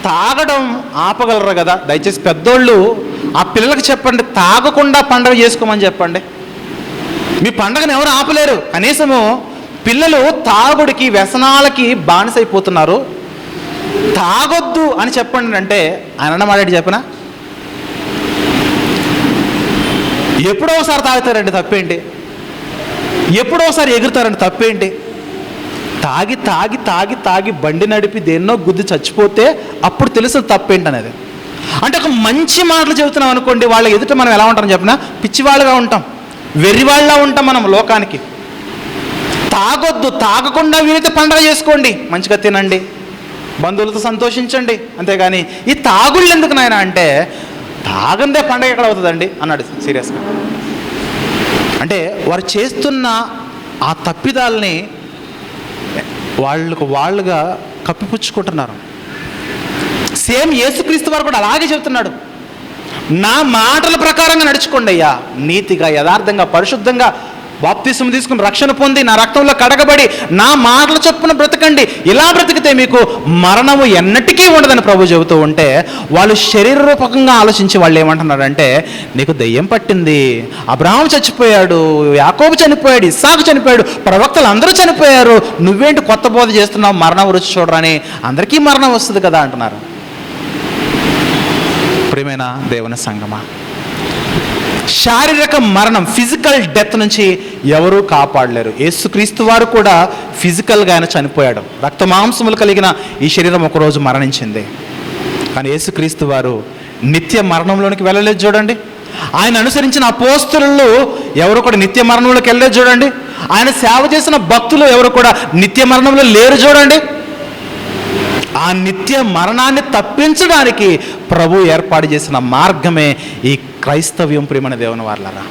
తాగడం ఆపగలరు కదా, దయచేసి పెద్దోళ్ళు ఆ పిల్లలకు చెప్పండి, తాగకుండా పండగ చేసుకోమని చెప్పండి. మీ పండగను ఎవరు ఆపలేరు, కనీసము పిల్లలు తాగుడికి, వ్యసనాలకి బానిసైపోతున్నారు. తాగొద్దు అని చెప్పండి అంటే ఆయన అన్నమాట చెప్పనా? ఎప్పుడో ఒకసారి తాగుతారండి, తప్పేంటి? ఎప్పుడో ఒకసారి ఎగురుతారండి, తప్పేంటి? తాగి తాగి తాగి తాగి బండి నడిపి దేన్నో గుద్ది చచ్చిపోతే అప్పుడు తెలుసు తప్పేంటి అనేది. అంటే ఒక మంచి మాటలు చెబుతున్నాం అనుకోండి, వాళ్ళ ఎదుట మనం ఎలా ఉంటాం చెప్పినా? పిచ్చివాళ్ళుగా ఉంటాం, వెర్రివాళ్ళ ఉంటాం మనం లోకానికి. తాగొద్దు, తాగకుండా వీలైతే పండగ చేసుకోండి, మంచిగా తినండి, బంధువులతో సంతోషించండి, అంతేగాని ఈ తాగుళ్ళు ఎందుకు నాయన అంటే, తాగందే పండగ ఎక్కడ అవుతుందండి అన్నాడు సీరియస్గా. అంటే వారు చేస్తున్న ఆ తప్పిదాలని వాళ్ళుగా కప్పిపుచ్చుకుంటున్నారు. సేమ్ యేసుక్రీస్తు వారు కూడా అలాగే చెబుతున్నాడు, నా మాటల ప్రకారంగా నడుచుకోండి అయ్యా, నీతిగా, యథార్థంగా, పరిశుద్ధంగా బాప్తిసం తీసుకుని రక్షణ పొంది నా రక్తంలో కడగబడి నా మాటల చొప్పున బ్రతకండి. ఇలా బ్రతికితే మీకు మరణము ఎన్నటికీ ఉండదని ప్రభు చెబుతూ ఉంటే, వాళ్ళు శరీర రూపకంగా ఆలోచించి వాళ్ళు ఏమంటున్నారంటే, నీకు దెయ్యం పట్టింది, అబ్రహాము చచ్చిపోయాడు, యాకోబు చనిపోయాడు, ఇస్సాకు చనిపోయాడు, ప్రవక్తలు అందరూ చనిపోయారు, నువ్వేంటి కొత్త బోధ చేస్తున్నావు, మరణం రుచి చూడరని, అందరికీ మరణం వస్తుంది కదా అంటున్నారు. ప్రియమైన దేవుని సంగమా, శారీరక మరణం, ఫిజికల్ డెత్ నుంచి ఎవరూ కాపాడలేరు. యేసుక్రీస్తు వారు కూడా ఫిజికల్గా ఆయన చనిపోయాడు. రక్త మాంసములు కలిగిన ఈ శరీరం ఒకరోజు మరణించింది. కానీ యేసుక్రీస్తు వారు నిత్య మరణంలోనికి వెళ్ళలేదు చూడండి. ఆయన అనుసరించిన అపోస్తలులు ఎవరు కూడా నిత్య మరణంలోకి వెళ్ళలేదు చూడండి. ఆయన సేవ చేసిన భక్తులు ఎవరు కూడా నిత్య మరణంలో లేరు చూడండి. ఆ నిత్య మరణాన్ని తప్పించడానికి ప్రభు ఏర్పాటు చేసిన మార్గమే ఈ క్రైస్తవ్యం. ప్రియమైన దేవుని వారలారా,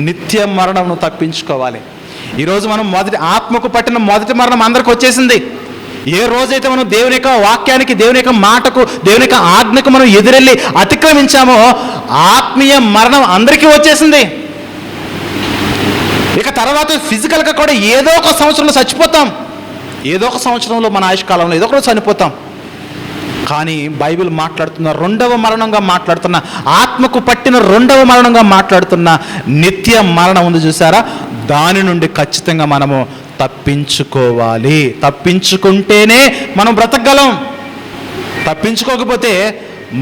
నిత్య మరణంను తప్పించుకోవాలి. ఈరోజు మనం ఆత్మకు పట్టిన మొదటి మరణం అందరికి వచ్చేసింది. ఏ రోజైతే మనం దేవుని యొక్క వాక్యానికి, దేవుని యొక్క మాటకు, దేవుని యొక్క ఆజ్ఞకు మనం ఎదురెళ్ళి అతిక్రమించామో ఆత్మీయ మరణం అందరికీ వచ్చేసింది. ఇక తర్వాత ఫిజికల్గా కూడా ఏదో ఒక సంవత్సరంలో చచ్చిపోతాం, ఏదో ఒక సంవత్సరంలో మన ఆయుష్కాలంలో ఏదో ఒకరోజు చనిపోతాం. కానీ బైబిల్ మాట్లాడుతున్న రెండవ మరణంగా మాట్లాడుతున్న, ఆత్మకు పట్టిన రెండవ మరణంగా మాట్లాడుతున్న నిత్య మరణం ఉంది చూసారా, దాని నుండి ఖచ్చితంగా మనము తప్పించుకోవాలి. తప్పించుకుంటేనే మనం బ్రతకగలం. తప్పించుకోకపోతే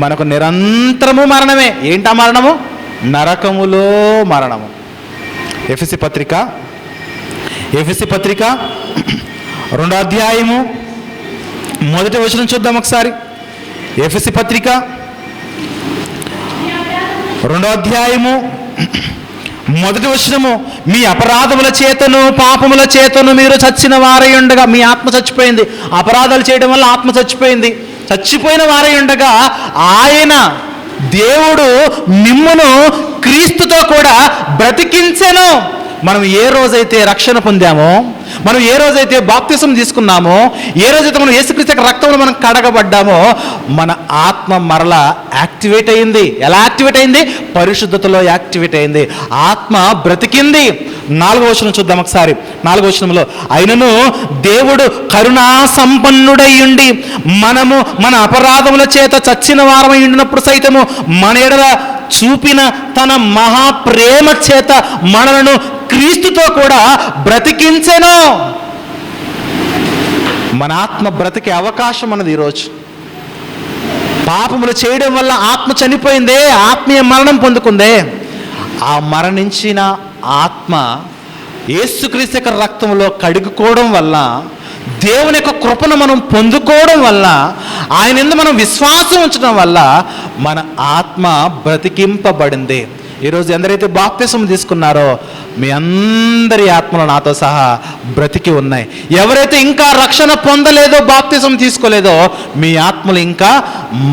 మనకు నిరంతరము మరణమే. ఏంటా మరణము? నరకములో మరణము. ఎఫెసీ పత్రిక 2వ అధ్యాయము 1వ వచనం చూద్దాం ఒకసారి. ఎఫెసీ పత్రిక 2వ అధ్యాయము 1వ వచనము, మీ అపరాధముల చేతను పాపముల చేతను మీరు చచ్చిన వారై ఉండగా, మీ ఆత్మ చచ్చిపోయింది, అపరాధాలు చేయడం వల్ల ఆత్మ చచ్చిపోయింది, చచ్చిపోయిన వారై ఉండగా ఆయన దేవుడు మిమ్మును క్రీస్తుతో కూడా బ్రతికించెను. మనం ఏ రోజైతే రక్షణ పొందామో, మనం ఏ రోజైతే బాప్తిసం తీసుకున్నామో, ఏ రోజైతే మనం యేసుక్రీస్తు యొక్క రక్తంలో మనం కడగబడ్డామో, మన ఆత్మ మరలా యాక్టివేట్ అయింది. ఎలా యాక్టివేట్ అయింది? పరిశుద్ధతలో యాక్టివేట్ అయింది. ఆత్మ బ్రతికింది. 4వ వచనం చూద్దాం ఒకసారి. 4వ వచనంలో, అయినను దేవుడు కరుణా సంపన్నుడై ఉండి మనము మన అపరాధముల చేత చచ్చిన వారమై ఉండినప్పుడు సైతము మన ఎడల చూపిన తన మహాప్రేమ చేత మనలను క్రీస్తుతో కూడా బ్రతికించెను. మన ఆత్మ బ్రతికే అవకాశం అన్నది ఈరోజు. పాపములు చేయడం వల్ల ఆత్మ చనిపోయిందే, ఆత్మీయ మరణం పొందుకుందే. ఆ మరణించిన ఆత్మ యేసుక్రీస్తు యొక్క రక్తంలో కడుగుకోవడం వల్ల, దేవుని యొక్క కృపను మనం పొందుకోవడం వల్ల, ఆయన యందు మనం విశ్వాసం ఉంచడం వల్ల మన ఆత్మ బ్రతికింపబడింది. ఈరోజు ఎందరైతే బాప్తిసం తీసుకున్నారో మీ అందరి ఆత్మలు నాతో సహా బ్రతికి ఉన్నాయి. ఎవరైతే ఇంకా రక్షణ పొందలేదో, బాప్తిసం తీసుకోలేదో, మీ ఆత్మలు ఇంకా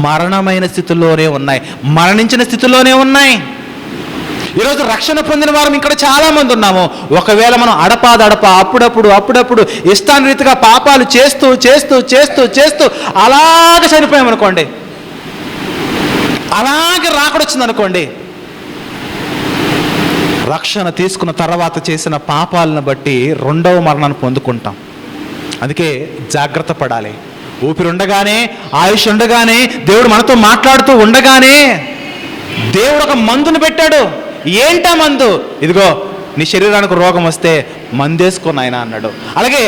మరణమైన స్థితిలోనే ఉన్నాయి, మరణించిన స్థితిలోనే ఉన్నాయి. ఈరోజు రక్షణ పొందిన వారం ఇక్కడ చాలామంది ఉన్నాము. ఒకవేళ మనం అడపాదడప అప్పుడప్పుడు ఇష్టానురీతిగా పాపాలు చేస్తూ చేస్తూ చేస్తూ చేస్తూ అలాగే చనిపోయామనుకోండి, అలాగే రాకడొచ్చింది అనుకోండి, రక్షణ తీసుకున్న తర్వాత చేసిన పాపాలను బట్టి రెండవ మరణాన్ని పొందుకుంటాం. అందుకే జాగ్రత్త పడాలి. ఊపిరి ఉండగానే, ఆయుష్ ఉండగానే, దేవుడు మనతో మాట్లాడుతూ ఉండగానే దేవుడు ఒక మందును పెట్టాడు. ఏంటా మందు? ఇదిగో, నీ శరీరానికి రోగం వస్తే మందేసుకో నాయనా అన్నాడు. అలాగే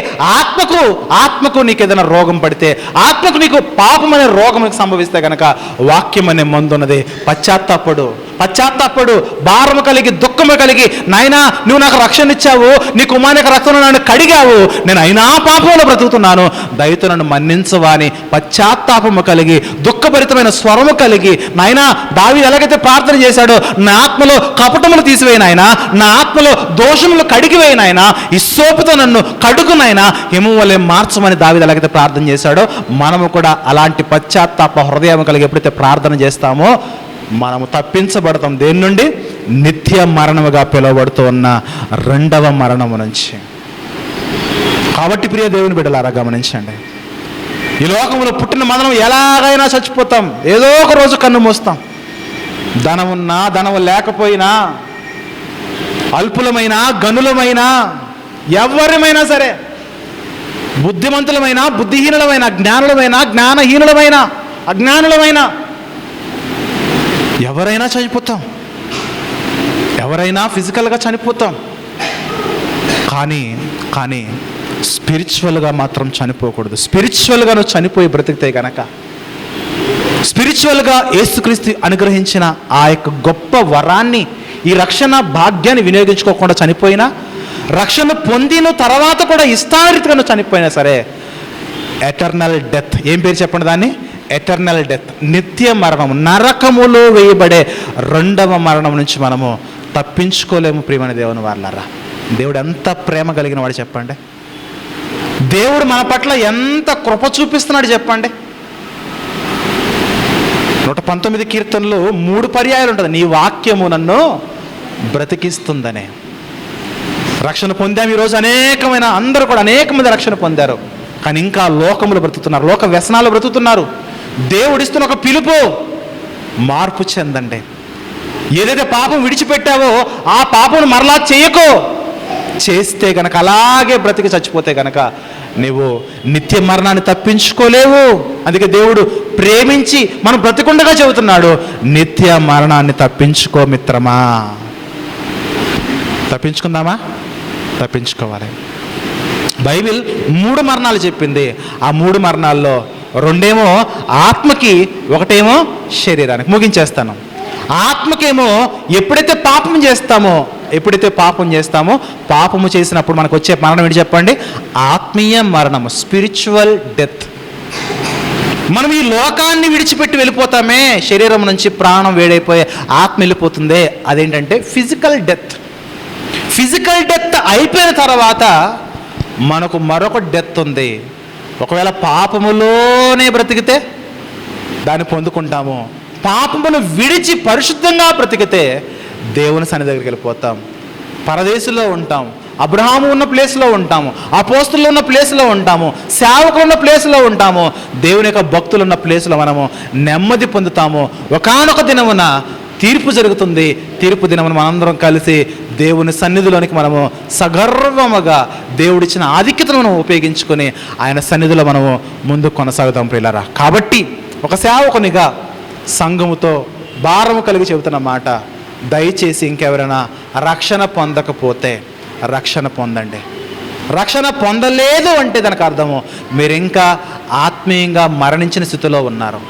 ఆత్మకు నీకు ఏదైనా రోగం పడితే, ఆత్మకు నీకు పాపం అనే రోగం సంభవిస్తే కనుక వాక్యం అనే మందు ఉన్నది. పశ్చాత్తాపడు, భారము కలిగి దుఃఖము కలిగి, నాయనా నువ్వు నాకు రక్షణ ఇచ్చావు, నీ కుమారుని రక్తంలో నన్ను కడిగావు, నేను అయినా పాపంలో బ్రతుకుతున్నాను, దయతో నన్ను మన్నించవా అని పశ్చాత్తాపము కలిగి దుఃఖభరితమైన స్వరము కలిగి, నాయనా దావీదు ఎలాగైతే ప్రార్థన చేశాడో, నా ఆత్మలో కపటములు తీసివేయనాయనా, నా ఆత్మలో దోషములు కడిగివేయనాయనా, ఇస్సోపుతో నన్ను కడుగునైనా హిమం వలె మార్చమని దావీదు ఎలాగైతే ప్రార్థన చేశాడో, మనము కూడా అలాంటి పశ్చాత్తాప హృదయం కలిగి ఎప్పుడైతే ప్రార్థన చేస్తామో మనము తప్పించబడతాం. దేని నుండి? నిత్య మరణముగా పిలువబడుతూ ఉన్న రెండవ మరణము నుంచి. కాబట్టి ప్రియ దేవుని బిడ్డలారా గమనించండి, ఈ లోకంలో పుట్టిన మనం ఎలాగైనా చచ్చిపోతాం, ఏదో ఒక రోజు కన్ను మూస్తాం. ధనమున్నా ధనము లేకపోయినా, అల్పులమైనా గనులమైనా, ఎవరిమైనా సరే, బుద్ధిమంతులమైనా బుద్ధిహీనులమైన, జ్ఞానులమైనా జ్ఞానహీనులమైన, అజ్ఞానులమైన, ఎవరైనా చనిపోతాం, ఎవరైనా ఫిజికల్గా చనిపోతాం. కానీ స్పిరిచువల్గా మాత్రం చనిపోకూడదు. స్పిరిచువల్గా నువ్వు చనిపోయి బ్రతికితే కనుక, స్పిరిచువల్గా యేసుక్రీస్తు అనుగ్రహించిన ఆ యొక్క గొప్ప వరాన్ని, ఈ రక్షణ భాగ్యాన్ని వినియోగించుకోకుండా చనిపోయినా, రక్షణ పొందిన తర్వాత కూడా ఇష్టారీతిగా నువ్వు చనిపోయినా సరే, ఎటర్నల్ డెత్. ఏం పేరు చెప్పండి దాన్ని? ఎటర్నల్ డెత్, నిత్య మరణం, నరకములో వేయబడే రెండవ మరణం నుంచి మనము తప్పించుకోలేము. ప్రియమైన దేవుని వారలారా, దేవుడు ఎంత ప్రేమ కలిగిన వాడు చెప్పండి. దేవుడు మన పట్ల ఎంత కృప చూపిస్తున్నాడు చెప్పండి. 119 కీర్తనలు 3 పర్యాయాలు ఉంటుంది, నీ వాక్యము నన్ను బ్రతికిస్తుందనే. రక్షణ పొందాము ఈరోజు, అందరూ కూడా అనేక మంది రక్షణ పొందారు. కానీ ఇంకా లోకములు బ్రతుకుతున్నారు, లోక వ్యసనాలు బ్రతుకుతున్నారు. దేవుడిస్తున్న ఒక పిలుపు, మార్పు చెందండి. ఏదైతే పాపం విడిచిపెట్టావో ఆ పాపం మరలా చేయకో. చేస్తే గనక, అలాగే బ్రతికి చచ్చిపోతే గనక నువ్వు నిత్య మరణాన్ని తప్పించుకోలేవు. అందుకే దేవుడు ప్రేమించి మనం బ్రతికుండగా చెబుతున్నాడు, నిత్య మరణాన్ని తప్పించుకో మిత్రమా. తప్పించుకుందామా? తప్పించుకోవాలి. బైబిల్ 3 మరణాలు చెప్పింది. ఆ 3 మరణాల్లో 2 ఆత్మకి, 1 శరీరానికి. ముగించేస్తాను. ఆత్మకేమో ఎప్పుడైతే పాపం చేస్తామో పాపము చేసినప్పుడు మనకు వచ్చే మరణం ఏంటి చెప్పండి? ఆత్మీయ మరణము, స్పిరిచువల్ డెత్. మనం ఈ లోకాన్ని విడిచిపెట్టి వెళ్ళిపోతామే, శరీరం నుంచి ప్రాణం వేడైపోయే ఆత్మ వెళ్ళిపోతుంది. అదేంటంటే ఫిజికల్ డెత్. ఫిజికల్ డెత్ అయిపోయిన తర్వాత మనకు మరొక డెత్ ఉంది. ఒకవేళ పాపములోనే బ్రతికితే దాన్ని పొందుకుంటాము. పాపమును విడిచి పరిశుద్ధంగా బ్రతికితే దేవుని సన్నిధి దగ్గరికి వెళ్ళిపోతాం, పరదేశంలో ఉంటాం. అబ్రహాము ఉన్న ప్లేస్లో ఉంటాము, అపోస్తులు ఉన్న ప్లేస్లో ఉంటాము, సేవకులు ఉన్న ప్లేస్లో ఉంటాము, దేవుని యొక్క భక్తులు ఉన్న ప్లేస్లో మనము నెమ్మది పొందుతాము. ఒకానొక దినమున తీర్పు జరుగుతుంది. తీర్పు దినమున మనందరం కలిసి దేవుని సన్నిధిలోనికి మనము సగర్వముగా దేవుడిచ్చిన ఆధిక్యతను మనం ఉపయోగించుకొని ఆయన సన్నిధిలో మనము ముందుకు కొనసాగుతాం ప్రియులారా. కాబట్టి ఒక సేవకునిగా సంఘముతో భారము కలిగి చెబుతున్న మాట, దయచేసి ఇంకెవరైనా రక్షణ పొందకపోతే రక్షణ పొందండి. రక్షణ పొందలేదు అంటే దానికి అర్థము మీరు ఇంకా ఆత్మీయంగా మరణించిన స్థితిలో ఉన్నారు.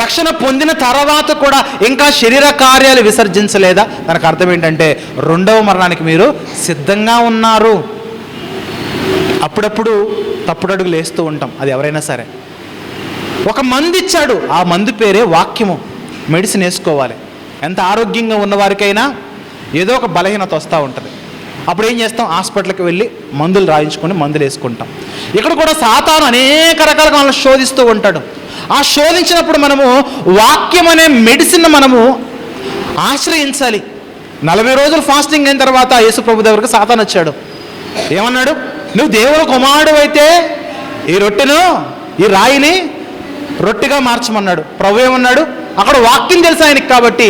రక్షణ పొందిన తర్వాత కూడా ఇంకా శరీర కార్యాలు విసర్జించలేదా, దానికి అర్థం ఏంటంటే 2వ మరణానికి మీరు సిద్ధంగా ఉన్నారు. అప్పుడప్పుడు తప్పుడు అడుగులు వేస్తూ ఉంటాం, అది ఎవరైనా సరే. ఒక మందు ఇచ్చాడు, ఆ మందు పేరే వాక్యము. మెడిసిన్ వేసుకోవాలి. ఎంత ఆరోగ్యంగా ఉన్నవారికైనా ఏదో ఒక బలహీనత వస్తూ ఉంటుంది. అప్పుడు ఏం చేస్తాం? హాస్పిటల్కి వెళ్ళి మందులు రాయించుకొని మందులు వేసుకుంటాం. ఇక్కడ కూడా సాతాను అనేక రకాలుగా మనల్ని శోధిస్తూ ఉంటాడు. ఆ శోధించినప్పుడు మనము వాక్యం అనే మెడిసిన్ మనము ఆశ్రయించాలి. 40 రోజులు ఫాస్టింగ్ అయిన తర్వాత యేసు ప్రభు దగ్గరకు సాతాను వచ్చాడు. ఏమన్నాడు? నువ్వు దేవుని కుమారుడు అయితే ఈ రాయిని రొట్టెగా మార్చమన్నాడు. ప్రభు ఏమన్నాడు? అక్కడ వాక్యం తెలుసు ఆయనకి, కాబట్టి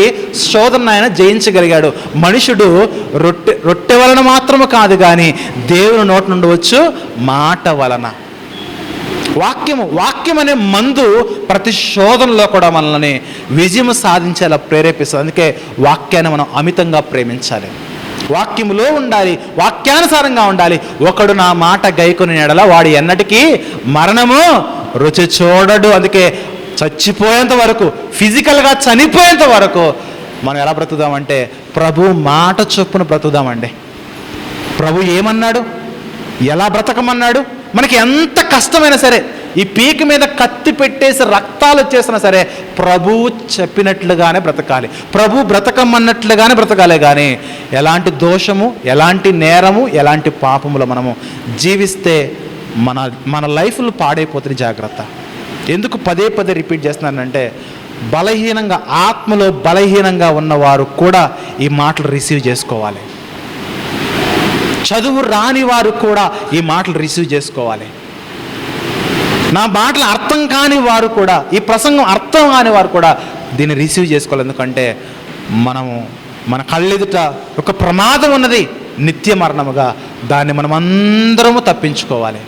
శోధన ఆయన జయించగలిగాడు. మనుషుడు రొట్టె వలన మాత్రము కాదు కానీ దేవుని నోటి నుండి వచ్చు మాట వలన. వాక్యం అనే మందు ప్రతి శోధనలో కూడా మనల్ని విజయం సాధించేలా ప్రేరేపిస్తుంది. అందుకే వాక్యాన్ని మనం అమితంగా ప్రేమించాలి. వాక్యములో ఉండాలి, వాక్యానుసారంగా ఉండాలి. ఒకడు నా మాట గైకొని ఎడల వాడు ఎన్నటికీ మరణము రుచి చూడడు. అందుకే చచ్చిపోయేంత వరకు, ఫిజికల్గా చనిపోయేంత వరకు మనం ఎలా బ్రతుకుదామంటే ప్రభు మాట చొప్పున బ్రతుకుదామండి. ప్రభు ఏమన్నాడు, ఎలా బ్రతకమన్నాడు, మనకి ఎంత కష్టమైనా సరే, ఈ పీక మీద కత్తి పెట్టేసి రక్తాలు వచ్చేసినా సరే ప్రభువు చెప్పినట్లుగానే బ్రతకాలి, ప్రభు బ్రతకమన్నట్లుగానే బ్రతకాలే. కానీ ఎలాంటి దోషము, ఎలాంటి నేరము, ఎలాంటి పాపములో మనము జీవిస్తే మన లైఫ్లు పాడైపోతుంది. జాగ్రత్త. ఎందుకు పదే పదే రిపీట్ చేస్తున్నానంటే, బలహీనంగా, ఆత్మలో బలహీనంగా ఉన్నవారు కూడా ఈ మాటలు రిసీవ్ చేసుకోవాలి. చదువు రాని వారు కూడా ఈ మాటలు రిసీవ్ చేసుకోవాలి. నా మాటలు అర్థం కాని వారు కూడా, ఈ ప్రసంగం అర్థం కాని వారు కూడా దీన్ని రిసీవ్ చేసుకోవాలి. ఎందుకంటే మన కళ్ళెదుట ఒక ప్రమాదం ఉన్నది, నిత్య మరణముగా. దాన్ని మనం అందరము తప్పించుకోవాలి.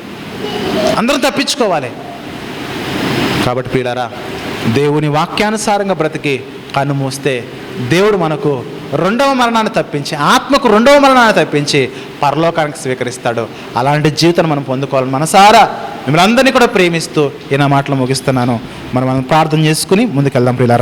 కాబట్టి ప్రియులారా, దేవుని వాక్యానుసారంగా బ్రతికి కన్ను మూస్తే దేవుడు మనకు రెండవ మరణాన్ని తప్పించి, ఆత్మకు రెండవ మరణాన్ని తప్పించి పరలోకానికి స్వీకరిస్తాడు. అలాంటి జీవితాన్ని మనం పొందుకోవాలి. మనసారా మిమ్మల్ని అందరినీ కూడా ప్రేమిస్తూ ఈ నా మాటలు ముగిస్తున్నాను. మనం ప్రార్థన చేసుకుని ముందుకెళ్దాం ప్రియులారా.